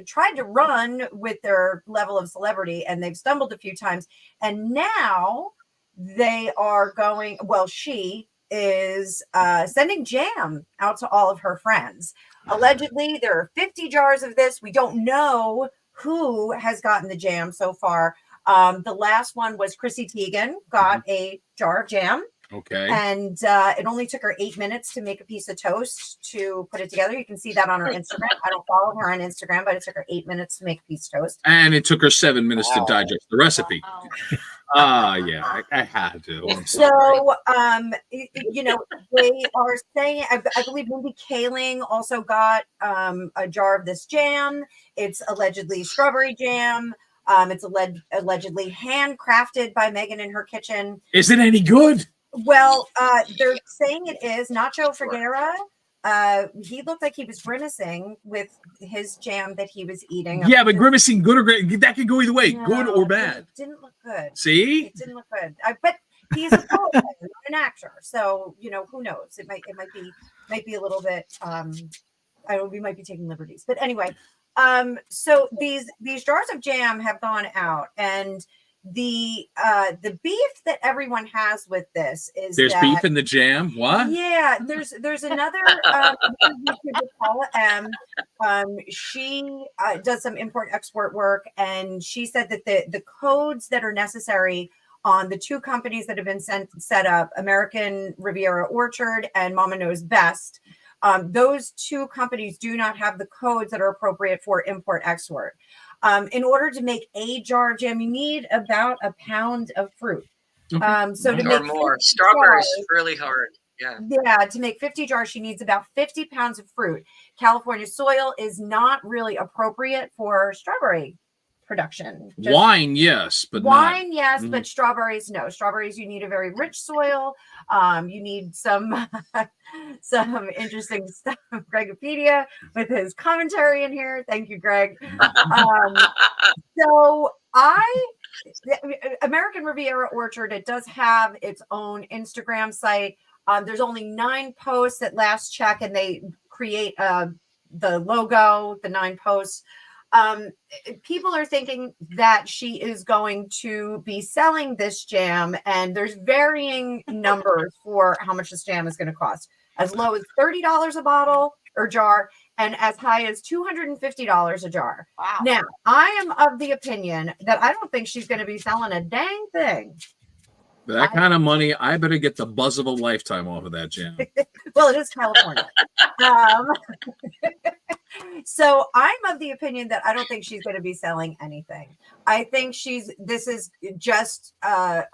tried to run with their level of celebrity, and they've stumbled a few times. And now they are going, she is sending jam out to all of her friends. Allegedly, there are 50 jars of this. We don't know who has gotten the jam so far. The last one was Chrissy Teigen got a jar of jam. Okay. And it only took her 8 minutes to make a piece of toast to put it together. You can see that on her Instagram. I don't follow her on Instagram, but it took her 8 minutes to make a piece of toast. And it took her 7 minutes to digest the recipe. Yeah, I had to. So, they are saying, I believe Mindy Kaling also got a jar of this jam. It's allegedly strawberry jam. It's allegedly handcrafted by Meghan in her kitchen. Is it any good? Well, they're saying it is. Nacho Figueira, he looked like he was grimacing with his jam that he was eating. Yeah, but grimacing, good or great, that could go either way, good or bad. It didn't look good. See? It didn't look good. But he's a poet, not an actor. So, who knows? It might be a little bit we might be taking liberties, but anyway, so these jars of jam have gone out, and the beef that everyone has with this is There's that, beef in the jam. What? yeah, there's another YouTuber, Paula M. She does some import export work, and she said that the codes that are necessary on the two companies that have been set up, American Riviera Orchard and Mama Knows Best, those two companies do not have the codes that are appropriate for import export. In order to make a jar of jam, you need about a pound of fruit. So to Or make more. 50 Strawberries jars, is really hard. Yeah. yeah, to make 50 jars, she needs about 50 pounds of fruit. California soil is not really appropriate for strawberry production. Just Wine, yes, but wine, yes, Mhm. but strawberries, no. Strawberries, you need a very rich soil. You need some some interesting stuff. Gregopedia with his commentary in here. Thank you, Greg. So American Riviera Orchard, it does have its own Instagram site. There's only 9 posts at last check, and they create the logo, the 9 posts. People are thinking that she is going to be selling this jam, and there's varying numbers for how much this jam is going to cost, as low as $30 a bottle or jar, and as high as $250 a jar. Wow. Now, I am of the opinion that I don't think she's going to be selling a dang thing. For that kind of money, I better get the buzz of a lifetime off of that jam. Well, it is California. So I'm of the opinion that I don't think she's going to be selling anything. I think this is just a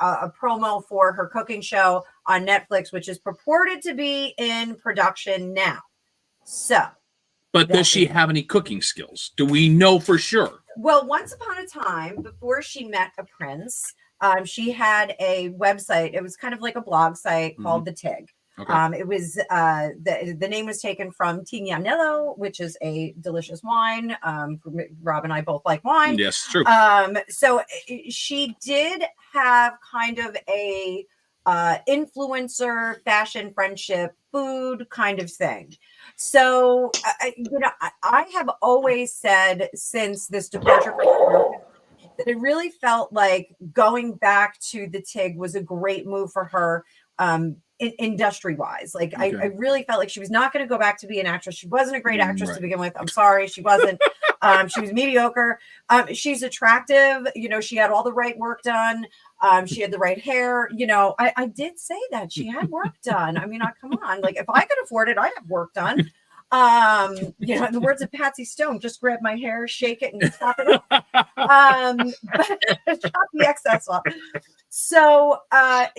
promo for her cooking show on Netflix, which is purported to be in production now. So, But does she have any cooking skills? Do we know for sure? well, once upon a time, before she met a prince, she had a website. It was kind of like a blog site called The Tig. Okay. It was the name was taken from Tignanello, which is a delicious wine. Rob and I both like wine. Yes, true. So she did have kind of a influencer, fashion, friendship, food kind of thing. So I have always said since this departure from that it really felt like going back to the Tig was a great move for her. Industry wise, like Okay. I really felt like she was not going to go back to be an actress. She wasn't a great actress Right. to begin with. I'm sorry, she wasn't. She was mediocre. She's attractive. She had all the right work done. She had the right hair. I did say that she had work done. I mean, come on, like if I could afford it, I'd have work done. In the words of Patsy Stone, just grab my hair, shake it, and chop it up. Chop the excess off. So, I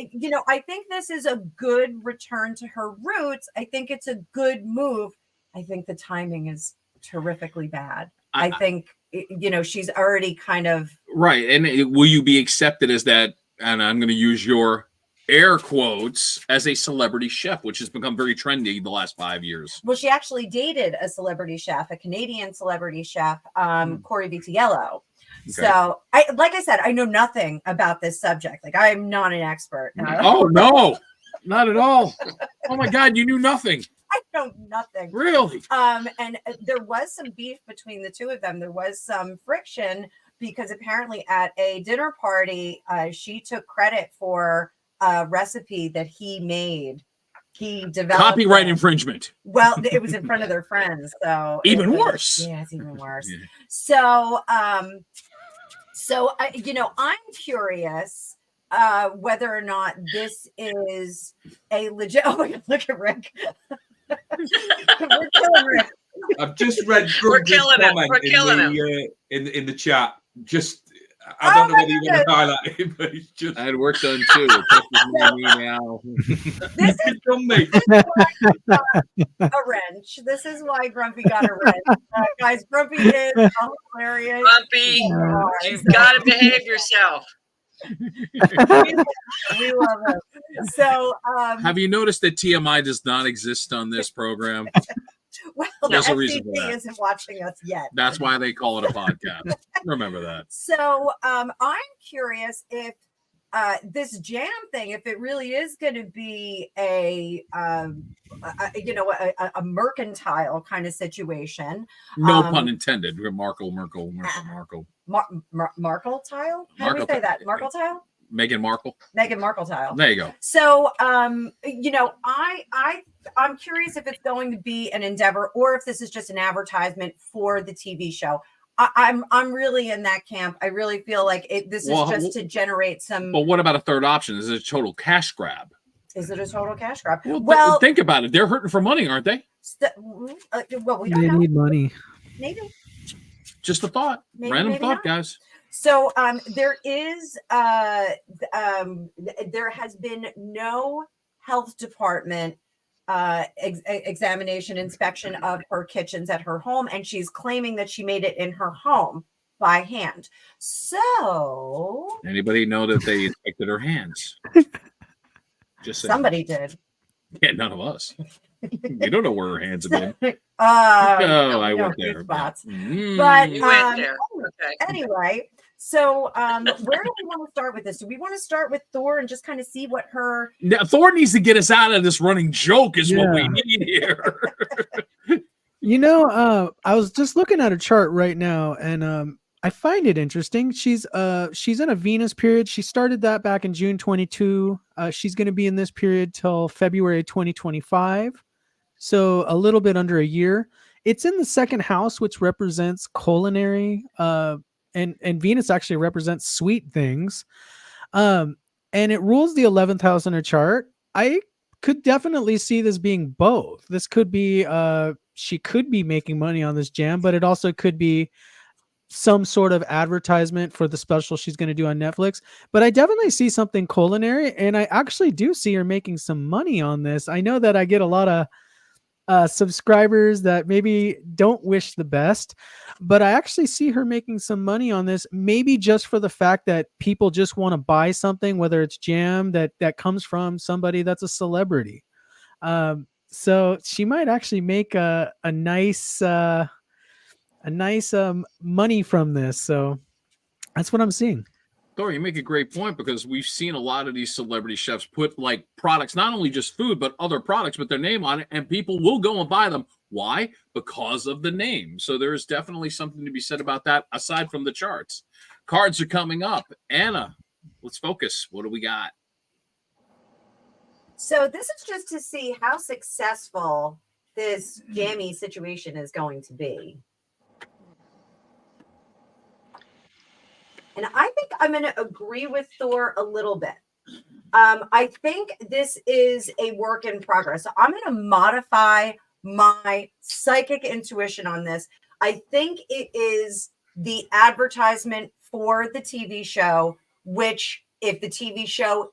think this is a good return to her roots. I think it's a good move. I think the timing is terrifically bad. I think, she's already kind of. Right. And will you be accepted as that? And I'm going to use your air quotes as a celebrity chef, which has become very trendy the last 5 years. Well, she actually dated a celebrity chef, a Canadian celebrity chef, Corey Vitiello. Okay. So, like I said, I know nothing about this subject. Like, I am not an expert. Oh, no, not at all. Oh, my God, you knew nothing. I know nothing. Really? And there was some beef between the two of them. There was some friction because apparently at a dinner party, she took credit for a recipe that he made. He developed Copyright it. infringement. Well, it was in front of their friends, so Even worse. Yeah, it's even worse. Yeah. So, I'm curious whether or not this is a legit. Oh my God, look at Rick. We're killing Rick. I've just read We're Grundy's killing him. comment We're killing in the chat. I don't know whether you want to highlight it, but it's just I had work done too. It touches me now. This is it's done me. a wrench. This is why Grumpy got a wrench. Guys, Grumpy is hilarious. Grumpy, you've got to behave yourself. We love him. So, Have you noticed that TMI does not exist on this program? well, There's the a reason for FCC that. isn't watching us yet. That's why they call it a podcast. Remember that. So, I'm curious if this jam thing, if it really is going to be a mercantile kind of situation, No pun intended. Markle. Markle tile. How do we Markle say that? tile. Markle tile. Meghan Markle. Meghan Markle tile. There you go. So, I'm curious if it's going to be an endeavor or if this is just an advertisement for the TV show. I'm really in that camp. I really feel like this is just to generate some. But what about a third option? Is it a total cash grab? Is it a total cash grab? Well, think about it. They're hurting for money, aren't they? We don't They know. need money. Maybe. Just a thought. Maybe, Random maybe thought, not. guys. So there has been no health department examination inspection of her kitchens at her home, and she's claiming that she made it in her home by hand. So Anybody know that they inspected her hands? Just saying. somebody did. Yeah, none of us. We don't know where her hands have been. I went there. spots. Mm. But You went there. Okay. anyway, so where do we want to start with this? Do we want to start with Thor and just kind of see what her? Now, Thor needs to get us out of this running joke. Is what we Yeah. need here. I was just looking at a chart right now, and I find it interesting. She's in a Venus period. She started that back in June 22. She's going to be in this period till February 2025, so a little bit under a year. It's in the second house, which represents culinary, and Venus actually represents sweet things, and it rules the 11th house in her chart. I could definitely see this being both. This could be she could be making money on this jam, but it also could be some sort of advertisement for the special she's going to do on Netflix. But I definitely see something culinary, and I actually do see her making some money on this. I know that I get a lot of subscribers that maybe don't wish the best, but I actually see her making some money on this, maybe just for the fact that people just want to buy something, whether it's jam that comes from somebody that's a celebrity. So she might actually make a nice money from this. So that's what I'm seeing. Thor, you make a great point, because we've seen a lot of these celebrity chefs put like products, not only just food, but other products with their name on it, and people will go and buy them. Why? Because of the name. So there is definitely something to be said about that, aside from the charts. Cards are coming up. Anna, let's focus. What do we got? So this is just to see how successful this jammy situation is going to be. And I think I'm going to agree with Thor a little bit. I think this is a work in progress. So I'm going to modify my psychic intuition on this. I think it is the advertisement for the TV show, which if the TV show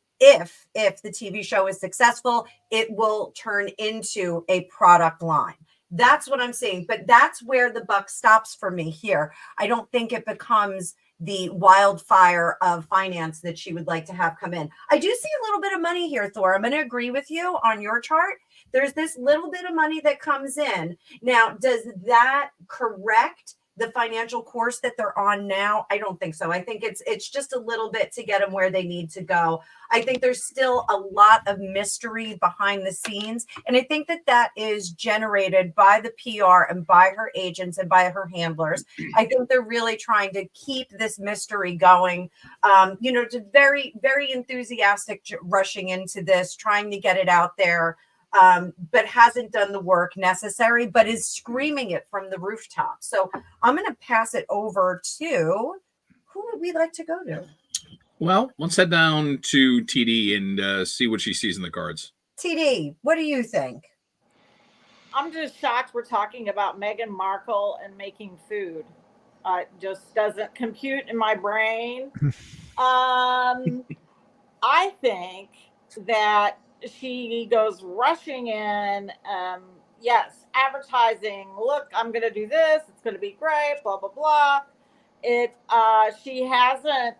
is successful, it will turn into a product line. That's what I'm saying. But that's where the buck stops for me here. I don't think it becomes the wildfire of finance that she would like to have come in. I do see a little bit of money here, Thor. I'm going to agree with you on your chart. There's this little bit of money that comes in. Now, does that correct the financial course that they're on now? I don't think so. I think it's just a little bit to get them where they need to go. I think there's still a lot of mystery behind the scenes. And I think that is generated by the PR and by her agents and by her handlers. I think they're really trying to keep this mystery going, to very, very enthusiastic rushing into this, trying to get it out there. But hasn't done the work necessary, but is screaming it from the rooftop. So I'm going to pass it over to, who would we like to go to? Well, let's head down to TD and see what she sees in the cards. TD, what do you think? I'm just shocked we're talking about Meghan Markle and making food. It just doesn't compute in my brain. I think that she goes rushing in. Yes, advertising. Look, I'm going to do this. It's going to be great. Blah blah blah. She hasn't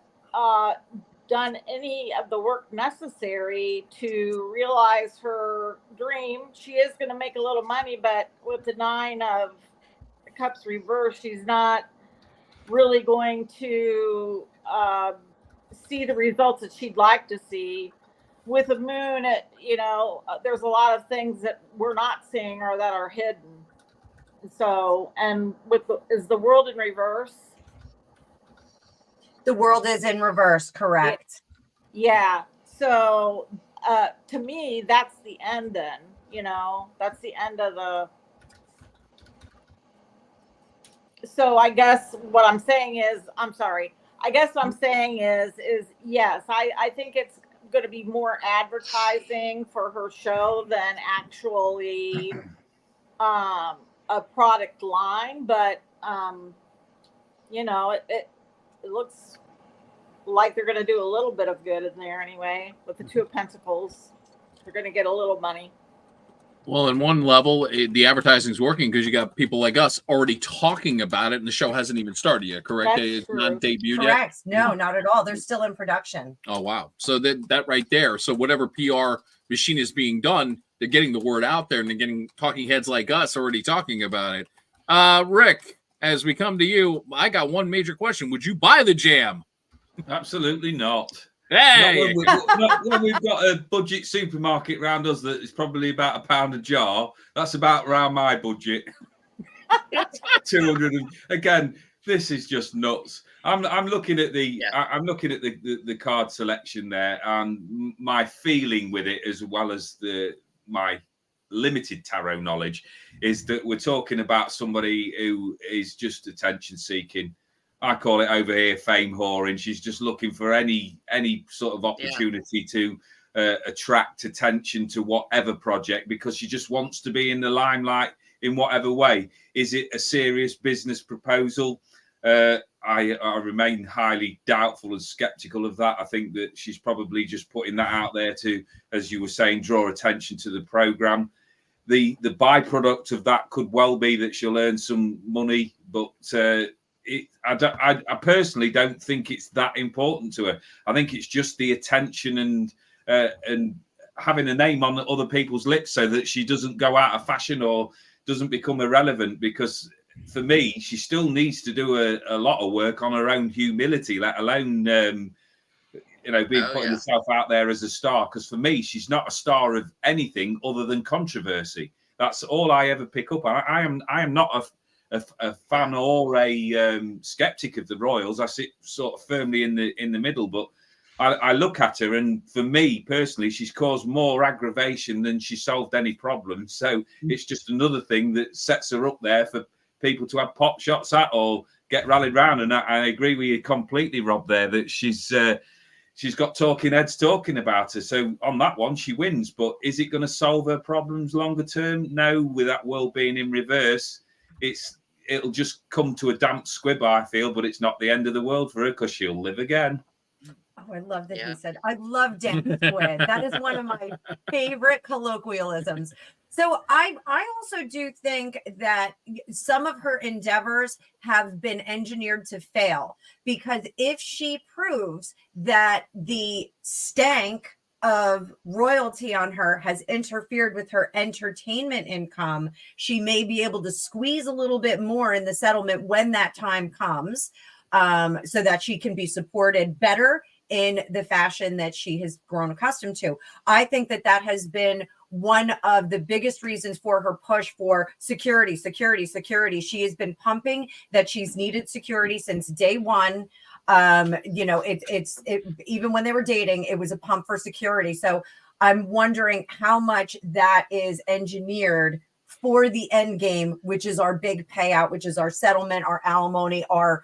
done any of the work necessary to realize her dream. She is going to make a little money, but with the 9 of Cups reversed, she's not really going to see the results that she'd like to see. With the moon, there's a lot of things that we're not seeing or that are hidden. So, and is the world in reverse? The world is in reverse, correct? Yeah. So, to me, that's the end. Then, that's the end of the. So I guess what I'm saying is, I'm sorry. I guess what I'm saying is yes, I think it's going to be more advertising for her show than actually a product line. But it looks like they're going to do a little bit of good in there anyway. With the Two of Pentacles, they're going to get a little money. Well, in one level, the advertising's working because you got people like us already talking about it, and the show hasn't even started yet. Correct? That's It's true. not debuted yet. Correct. No, not at all. They're still in production. Oh wow! So that right there. So whatever PR machine is being done, they're getting the word out there, and they're getting talking heads like us already talking about it. Rick, as we come to you, I got one major question: would you buy the jam? Absolutely not. Hey, Not when we've got a budget supermarket around us that is probably about £1 a jar. That's about around my budget. 200. Again, this is just nuts. I'm looking at the card selection there, and my feeling with it, as well as my limited tarot knowledge, is that we're talking about somebody who is just attention seeking. I call it over here fame whoring. She's just looking for any sort of opportunity to attract attention to whatever project, because she just wants to be in the limelight in whatever way. Is it a serious business proposal? I remain highly doubtful and skeptical of that. I think that she's probably just putting that out there to, as you were saying, draw attention to the program. The byproduct of that could well be that she'll earn some money, but I personally don't think it's that important to her. I think it's just the attention and having a name on other people's lips so that she doesn't go out of fashion or doesn't become irrelevant. Because for me, she still needs to do a lot of work on her own humility, let alone putting herself out there as a star. Because for me, she's not a star of anything other than controversy. That's all I ever pick up on. I am not a fan or a skeptic of the Royals. I sit sort of firmly in the middle, but I look at her, and for me personally, she's caused more aggravation than she solved any problem. So it's just another thing that sets her up there for people to have pop shots at or get rallied round. And I agree with you completely, Rob, there, that she's got talking heads talking about her. So on that one, she wins. But is it going to solve her problems longer term? No. With that world being in reverse, it'll just come to a damp squib, I feel, but it's not the end of the world for her because she'll live again. Oh, I love that he said, I love damp squib. That is one of my favorite colloquialisms. So I also do think that some of her endeavors have been engineered to fail, because if she proves that the stank of royalty on her has interfered with her entertainment income, she may be able to squeeze a little bit more in the settlement when that time comes, so that she can be supported better in the fashion that she has grown accustomed to. I think that has been one of the biggest reasons for her push for security. She has been pumping that she's needed security since day one. It's even when they were dating, it was a pump for security. So I'm wondering how much that is engineered for the end game, which is our big payout, which is our settlement, our alimony, our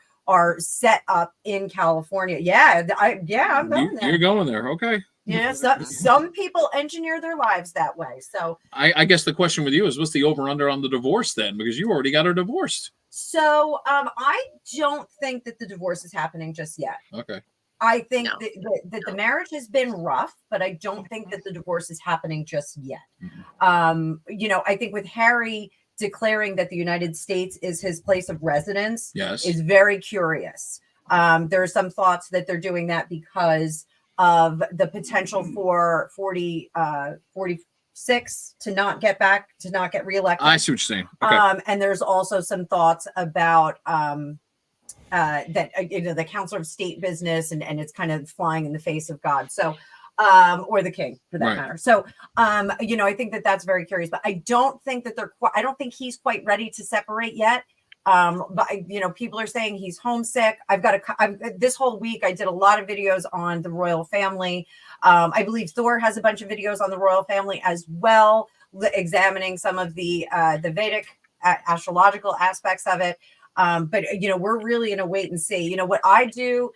set up in California. I'm going there. You're going there. Okay. Yeah, some people engineer their lives that way. So I guess the question with you is, what's the over under on the divorce then? Because you already got her divorced. So I don't think that the divorce is happening just yet. Okay. I think that the marriage has been rough, but I don't think that the divorce is happening just yet. I think with Harry declaring that the United States is his place of residence is very curious. There are some thoughts that they're doing that because of the potential for 46 to not get reelected. I see what you're saying. Okay. And there's also some thoughts about the counselor of state business, and it's kind of flying in the face of God. So, or the king for that Right. matter. So, I think that that's very curious, but I don't think that I don't think he's quite ready to separate yet. But people are saying he's homesick. This whole week I did a lot of videos on the royal family. I believe Thor has a bunch of videos on the royal family as well, examining some of the Vedic astrological aspects of it. But we're really in a wait and see. What I do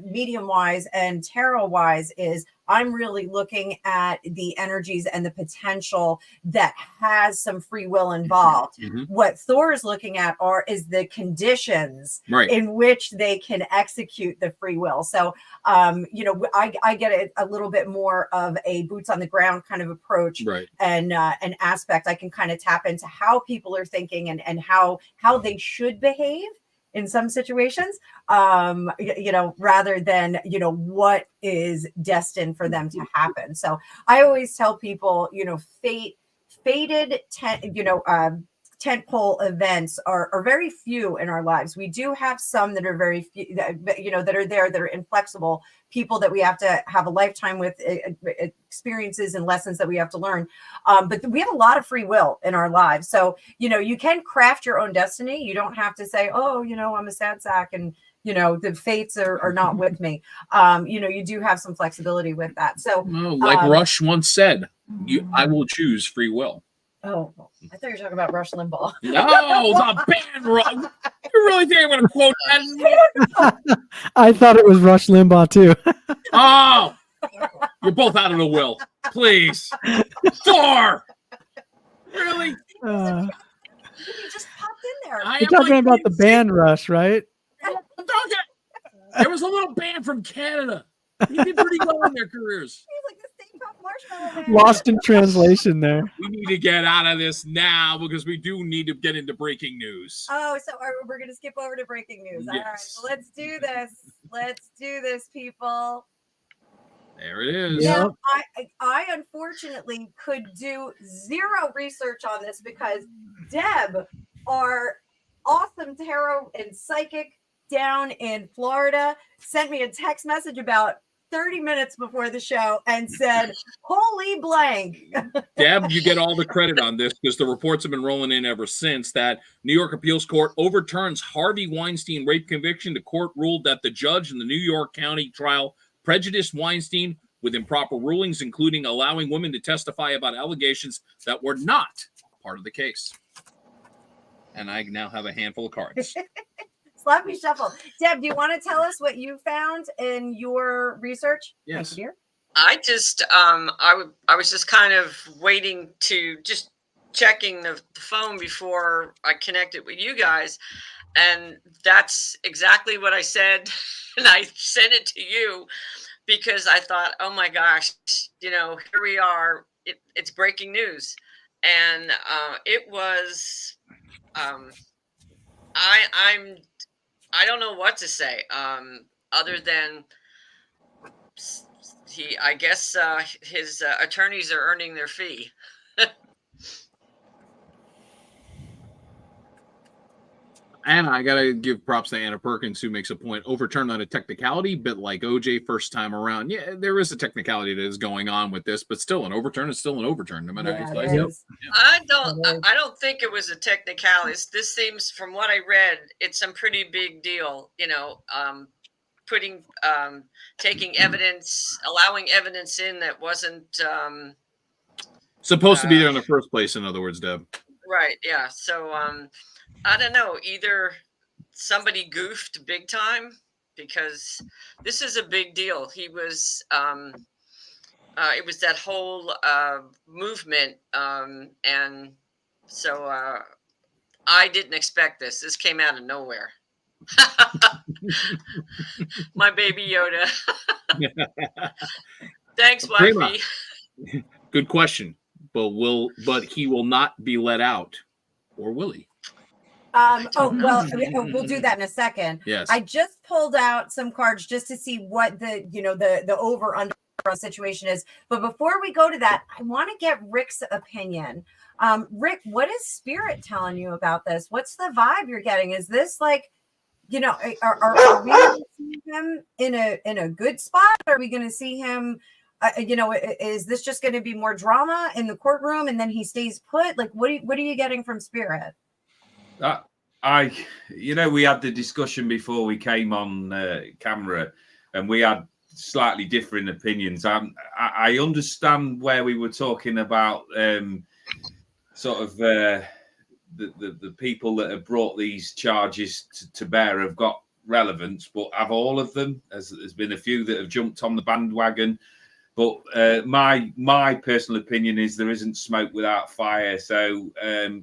medium wise and tarot wise is I'm really looking at the energies and the potential that has some free will involved. Mhm. What Thor is looking at is the conditions Right. in which they can execute the free will. So, I get a little bit more of a boots on the ground kind of approach, Right. and an aspect. I can kind of tap into how people are thinking and how they should behave in some situations, rather than, what is destined for them to happen. So I always tell people, fated tentpole events are very few in our lives. We do have some that are very few, that are inflexible, people that we have to have a lifetime with, experiences and lessons that we have to learn. But we have a lot of free will in our lives. So, you can craft your own destiny. You don't have to say, oh, I'm a sad sack and, the fates are not with me. You do have some flexibility with that. So, Like Rush once said, I will choose free will. oh, I thought you were talking about Rush Limbaugh. No, the band Rush. You really think I'm going to quote that? I thought it was Rush Limbaugh too. Oh, you're both out of the will. Please. Thor. Really? Uh, You just popped in there. I you're am talking like, about the band Rush, right? there was a little band from Canada. They did pretty well in their careers. He's like the Stay Puft Marshmallow Man. Lost in translation there. We need to get out of this now because we do need to get into breaking news. Oh, so we're going to skip over to breaking news. All right, Yes. well, let's do this. Let's do this, people. There it is. Yeah. Now, I unfortunately could do zero research on this because Deb, our awesome tarot and psychic down in Florida, sent me a text message about 30 minutes before the show and said, holy blank. Deb, you get all the credit on this because the reports have been rolling in ever since that New York Appeals Court overturns Harvey Weinstein rape conviction. The court ruled that the judge in the New York County trial prejudiced Weinstein with improper rulings, including allowing women to testify about allegations that were not part of the case. And I now have a handful of cards. Sloppy shuffle. Deb, do you want to tell us what you found in your research? Yes. Thank you, dear. I just I was just kind of waiting to just checking the phone before I connected with you guys, and that's exactly what I said, and I sent it to you because I thought, oh my gosh, here we are, it's breaking news, and it was I don't know what to say other than I guess his attorneys are earning their fee. And I got to give props to Anna Perkins, who makes a point, overturned on a technicality, bit like OJ first time around. Yeah, there is a technicality that is going on with this, but still an overturn is still an overturn, no matter how you slice it. I don't think it was a technicality. This seems, from what I read, it's some pretty big deal, putting taking evidence, allowing evidence in that wasn't Supposed to be there in the first place, in other words, Deb. right. Yeah. So I don't know, either somebody goofed big time, because this is a big deal. He was it was that whole movement, and so I didn't expect this. This came out of nowhere. My baby Yoda. Thanks, wifey. Good question. But he will not be let out, or will he? We'll do that in a second. Yes. I just pulled out some cards just to see what the over under situation is. But before we go to that, I want to get Rick's opinion. Rick, what is Spirit telling you about this? What's the vibe you're getting? Is this like are we going to see him in a good spot? Are we going to see him? Is this just going to be more drama in the courtroom and then he stays put? Like, what are you getting from Spirit? We had the discussion before we came on camera, and we had slightly different opinions. I understand where we were talking about sort of the people that have brought these charges to bear have got relevance, but have all of them? There's been a few that have jumped on the bandwagon. But my personal opinion is there isn't smoke without fire. So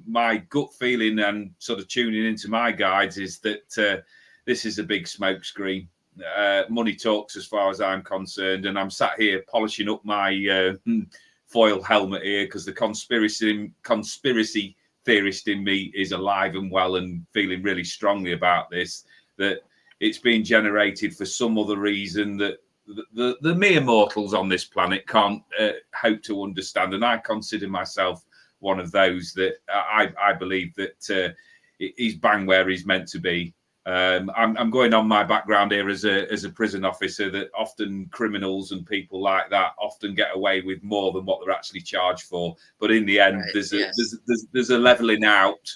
my gut feeling and sort of tuning into my guides is that this is a big smoke screen. Money talks as far as I'm concerned. And I'm sat here polishing up my foil helmet here because the conspiracy theorist in me is alive and well and feeling really strongly about this, that it's been generated for some other reason that the mere mortals on this planet can't hope to understand. And I consider myself one of those that I believe that he's bang where he's meant to be. I'm going on my background here as a prison officer, that often criminals and people like that often get away with more than what they're actually charged for. But in the end, there's a leveling out,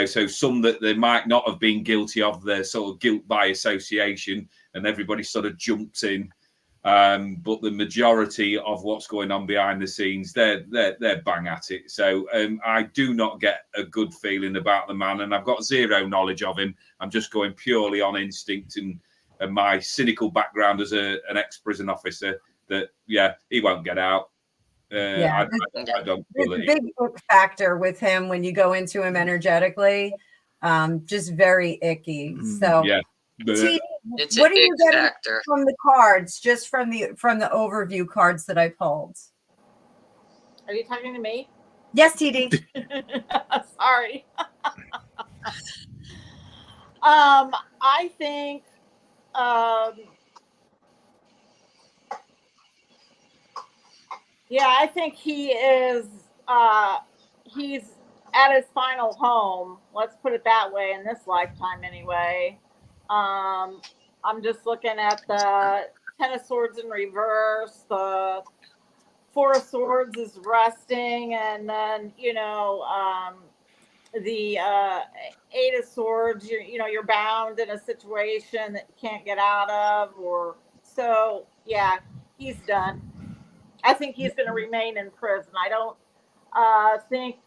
so some that they might not have been guilty of their sort of guilt by association, and everybody sort of jumps in. But the majority of what's going on behind the scenes, they're bang at it. So I do not get a good feeling about the man, and I've got zero knowledge of him. I'm just going purely on instinct and my cynical background as an ex-prison officer, that, he won't get out. I don't believe. There's a big book factor with him when you go into him energetically. Just very icky. So yeah. What are you getting from the cards? Just from the overview cards that I pulled. Are you talking to me? Yes, TD. Sorry. I think I think he is he's at his final home. Let's put it that way, in this lifetime anyway. I'm just looking at the Ten of Swords in reverse. The Four of Swords is resting, and then the Eight of Swords. You're bound in a situation that you can't get out of, he's done. I think he's going to remain in prison. I don't think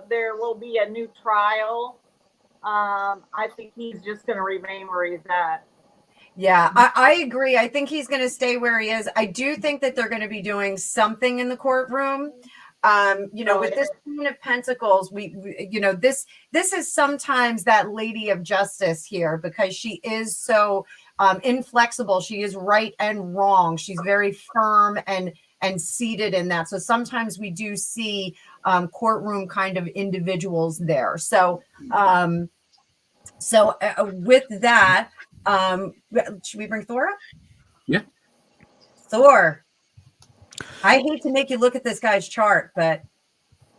there will be a new trial. I think he's just going to remain where he's at. Yeah, I agree. I think he's going to stay where he is. I do think that they're going to be doing something in the courtroom. With this Queen of Pentacles, we this is sometimes that Lady of Justice here, because she is so inflexible. She is right and wrong. She's very firm and seated in that. So sometimes we do see courtroom kind of individuals there. So with that, should we bring Thor up? Yeah. Thor. I hate to make you look at this guy's chart, but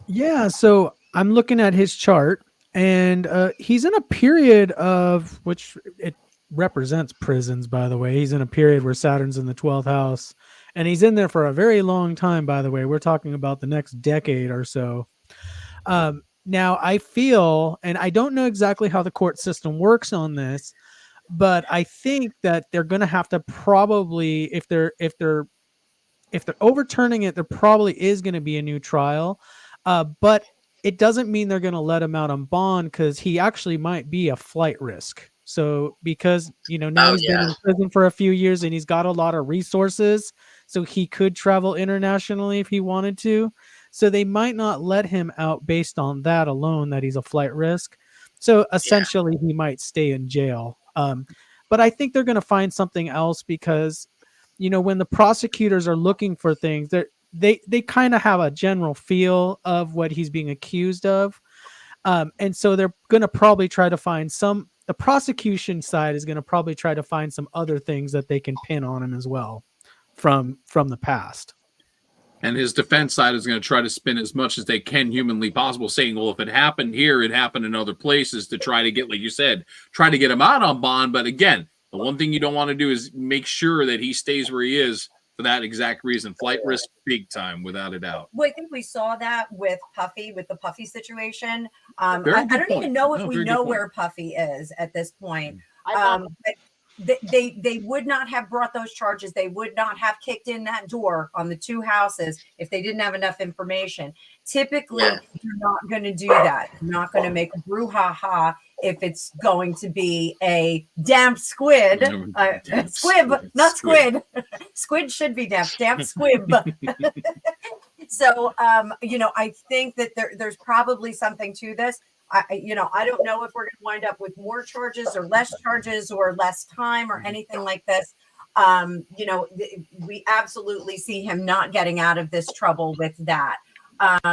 yeah, so I'm looking at his chart, and he's in a period of which it represents prisons, by the way. He's in a period where Saturn's in the 12th house, and he's in there for a very long time, by the way. We're talking about the next decade or so. Now I feel, and I don't know exactly how the court system works on this, but I think that they're going to have to probably, if they're overturning it, there probably is going to be a new trial. But it doesn't mean they're going to let him out on bond, because he actually might be a flight risk. So because, now he's been in prison for a few years and he's got a lot of resources, so he could travel internationally if he wanted to. So they might not let him out based on that alone, that he's a flight risk. So essentially he might stay in jail. But I think they're going to find something else, because when the prosecutors are looking for things, they kind of have a general feel of what he's being accused of. And so they're going to probably try to find the prosecution side is going to probably try to find some other things that they can pin on him as well from the past. And his defense side is going to try to spin as much as they can humanly possible, saying, well, if it happened here, it happened in other places, to try to get, like you said, try to get him out on bond. But again, the one thing you don't want to do is make sure that he stays where he is for that exact reason. Flight risk big time, without a doubt. Well, I think we saw that with Puffy, with the Puffy situation. I Very good don't point. even know if No, we very good know point. where Puffy is at this point. I thought But they would not have brought those charges. They would not have kicked in that door on the two houses if they didn't have enough information. Typically, Yeah. you're not going to do that. You're not going to make a brouhaha if it's going to be a damp squid. Damp Squib, not squid. Squid should be damp. Damp squib. So, I think that there's probably something to this. I don't know if we're going to wind up with more charges or less charges or less time or anything like this. We absolutely see him not getting out of this trouble with that.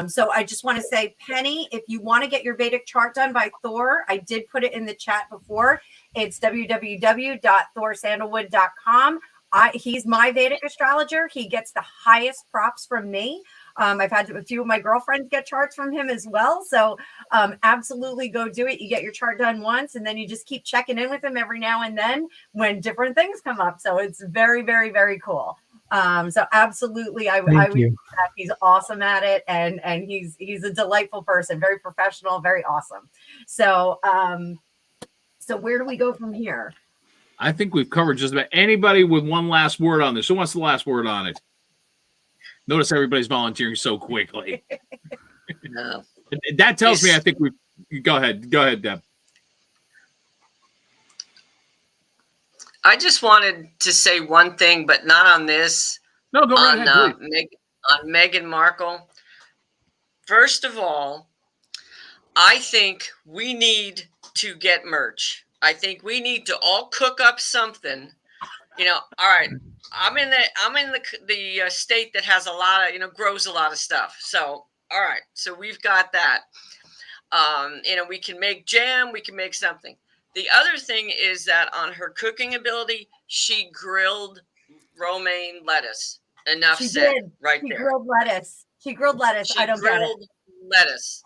So I just want to say, Penny, if you want to get your Vedic chart done by Thor, I did put it in the chat before. It's www.thorsandalwood.com. He's my Vedic astrologer. He gets the highest props from me. I've had a few of my girlfriends get charts from him as well. So absolutely go do it. You get your chart done once, and then you just keep checking in with him every now and then when different things come up. So it's very, very, very cool. So absolutely, I Thank would you. say that he's awesome at it, and he's a delightful person, very professional, very awesome. So so where do we go from here? I think we've covered just about anybody with one last word on this. Who wants the last word on it? Notice everybody's volunteering so quickly. No. That tells me I think we've. Go ahead, Deb. I just wanted to say one thing, but not on this. No, go right On ahead, please. on Meghan Markle. First of all, I think we need to get merch. I think we need to all cook up something. All right. I'm in the state that has a lot of, grows a lot of stuff. So, all right. So we've got that. We can make jam. We can make something. The other thing is that on her cooking ability, she grilled romaine lettuce. Enough She said did. right She there. grilled lettuce. She grilled lettuce. She I don't get it. grilled lettuce.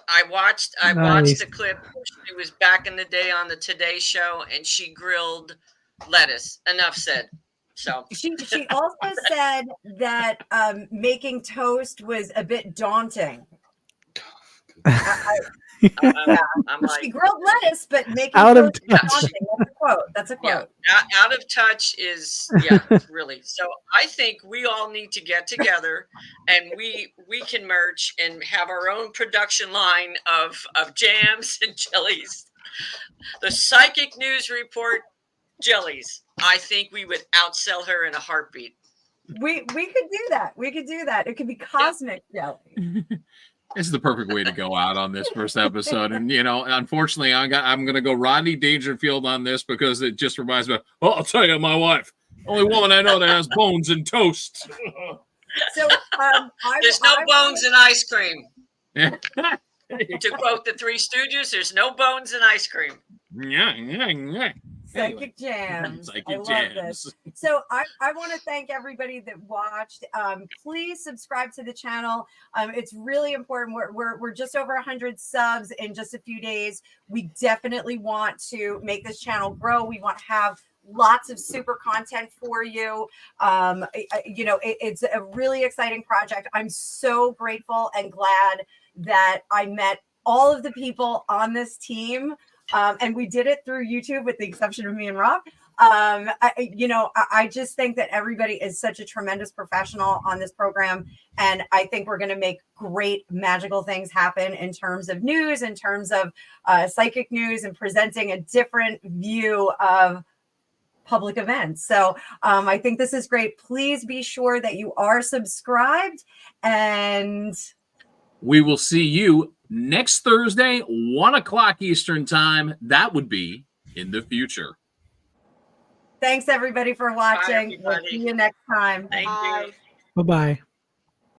I watched Nice. the clip. She was back in the day on the Today Show, and she grilled lettuce. Enough said. So She also said that making toast was a bit daunting. I'm She like, grilled lettuce, but making Out of toast was touch. daunting. That's a quote. out of touch is really. So I think we all need to get together, and we can merge and have our own production line of jams and jellies. The Psychic News Report jellies. I think we would outsell her in a heartbeat. We could do that. We could do that. It could be cosmic jelly. This is the perfect way to go out on this first episode. And, unfortunately, I'm going to go Rodney Dangerfield on this because it just reminds me of, I'll tell you, my wife, only woman I know that has bones and toast. So There's no bones in ice cream. Yeah. To quote the Three Stooges, there's no bones in ice cream. Yeah. Psychic jams. Psychic I love jams. this. So I want to thank everybody that watched. Please subscribe to the channel. It's really important. We're just over 100 subs in just a few days. We definitely want to make this channel grow. We want to have lots of super content for you. It's a really exciting project. I'm so grateful and glad that I met all of the people on this team. And we did it through YouTube with the exception of me and Rob. I just think that everybody is such a tremendous professional on this program. And I think we're going to make great magical things happen in terms of news, in terms of psychic news, and presenting a different view of public events. So I think this is great. Please be sure that you are subscribed, and we will see you next Thursday, 1:00 Eastern time. That would be in the future. thanks everybody for watching. We'll everybody. see you next time. Thank you. Bye. Bye-bye.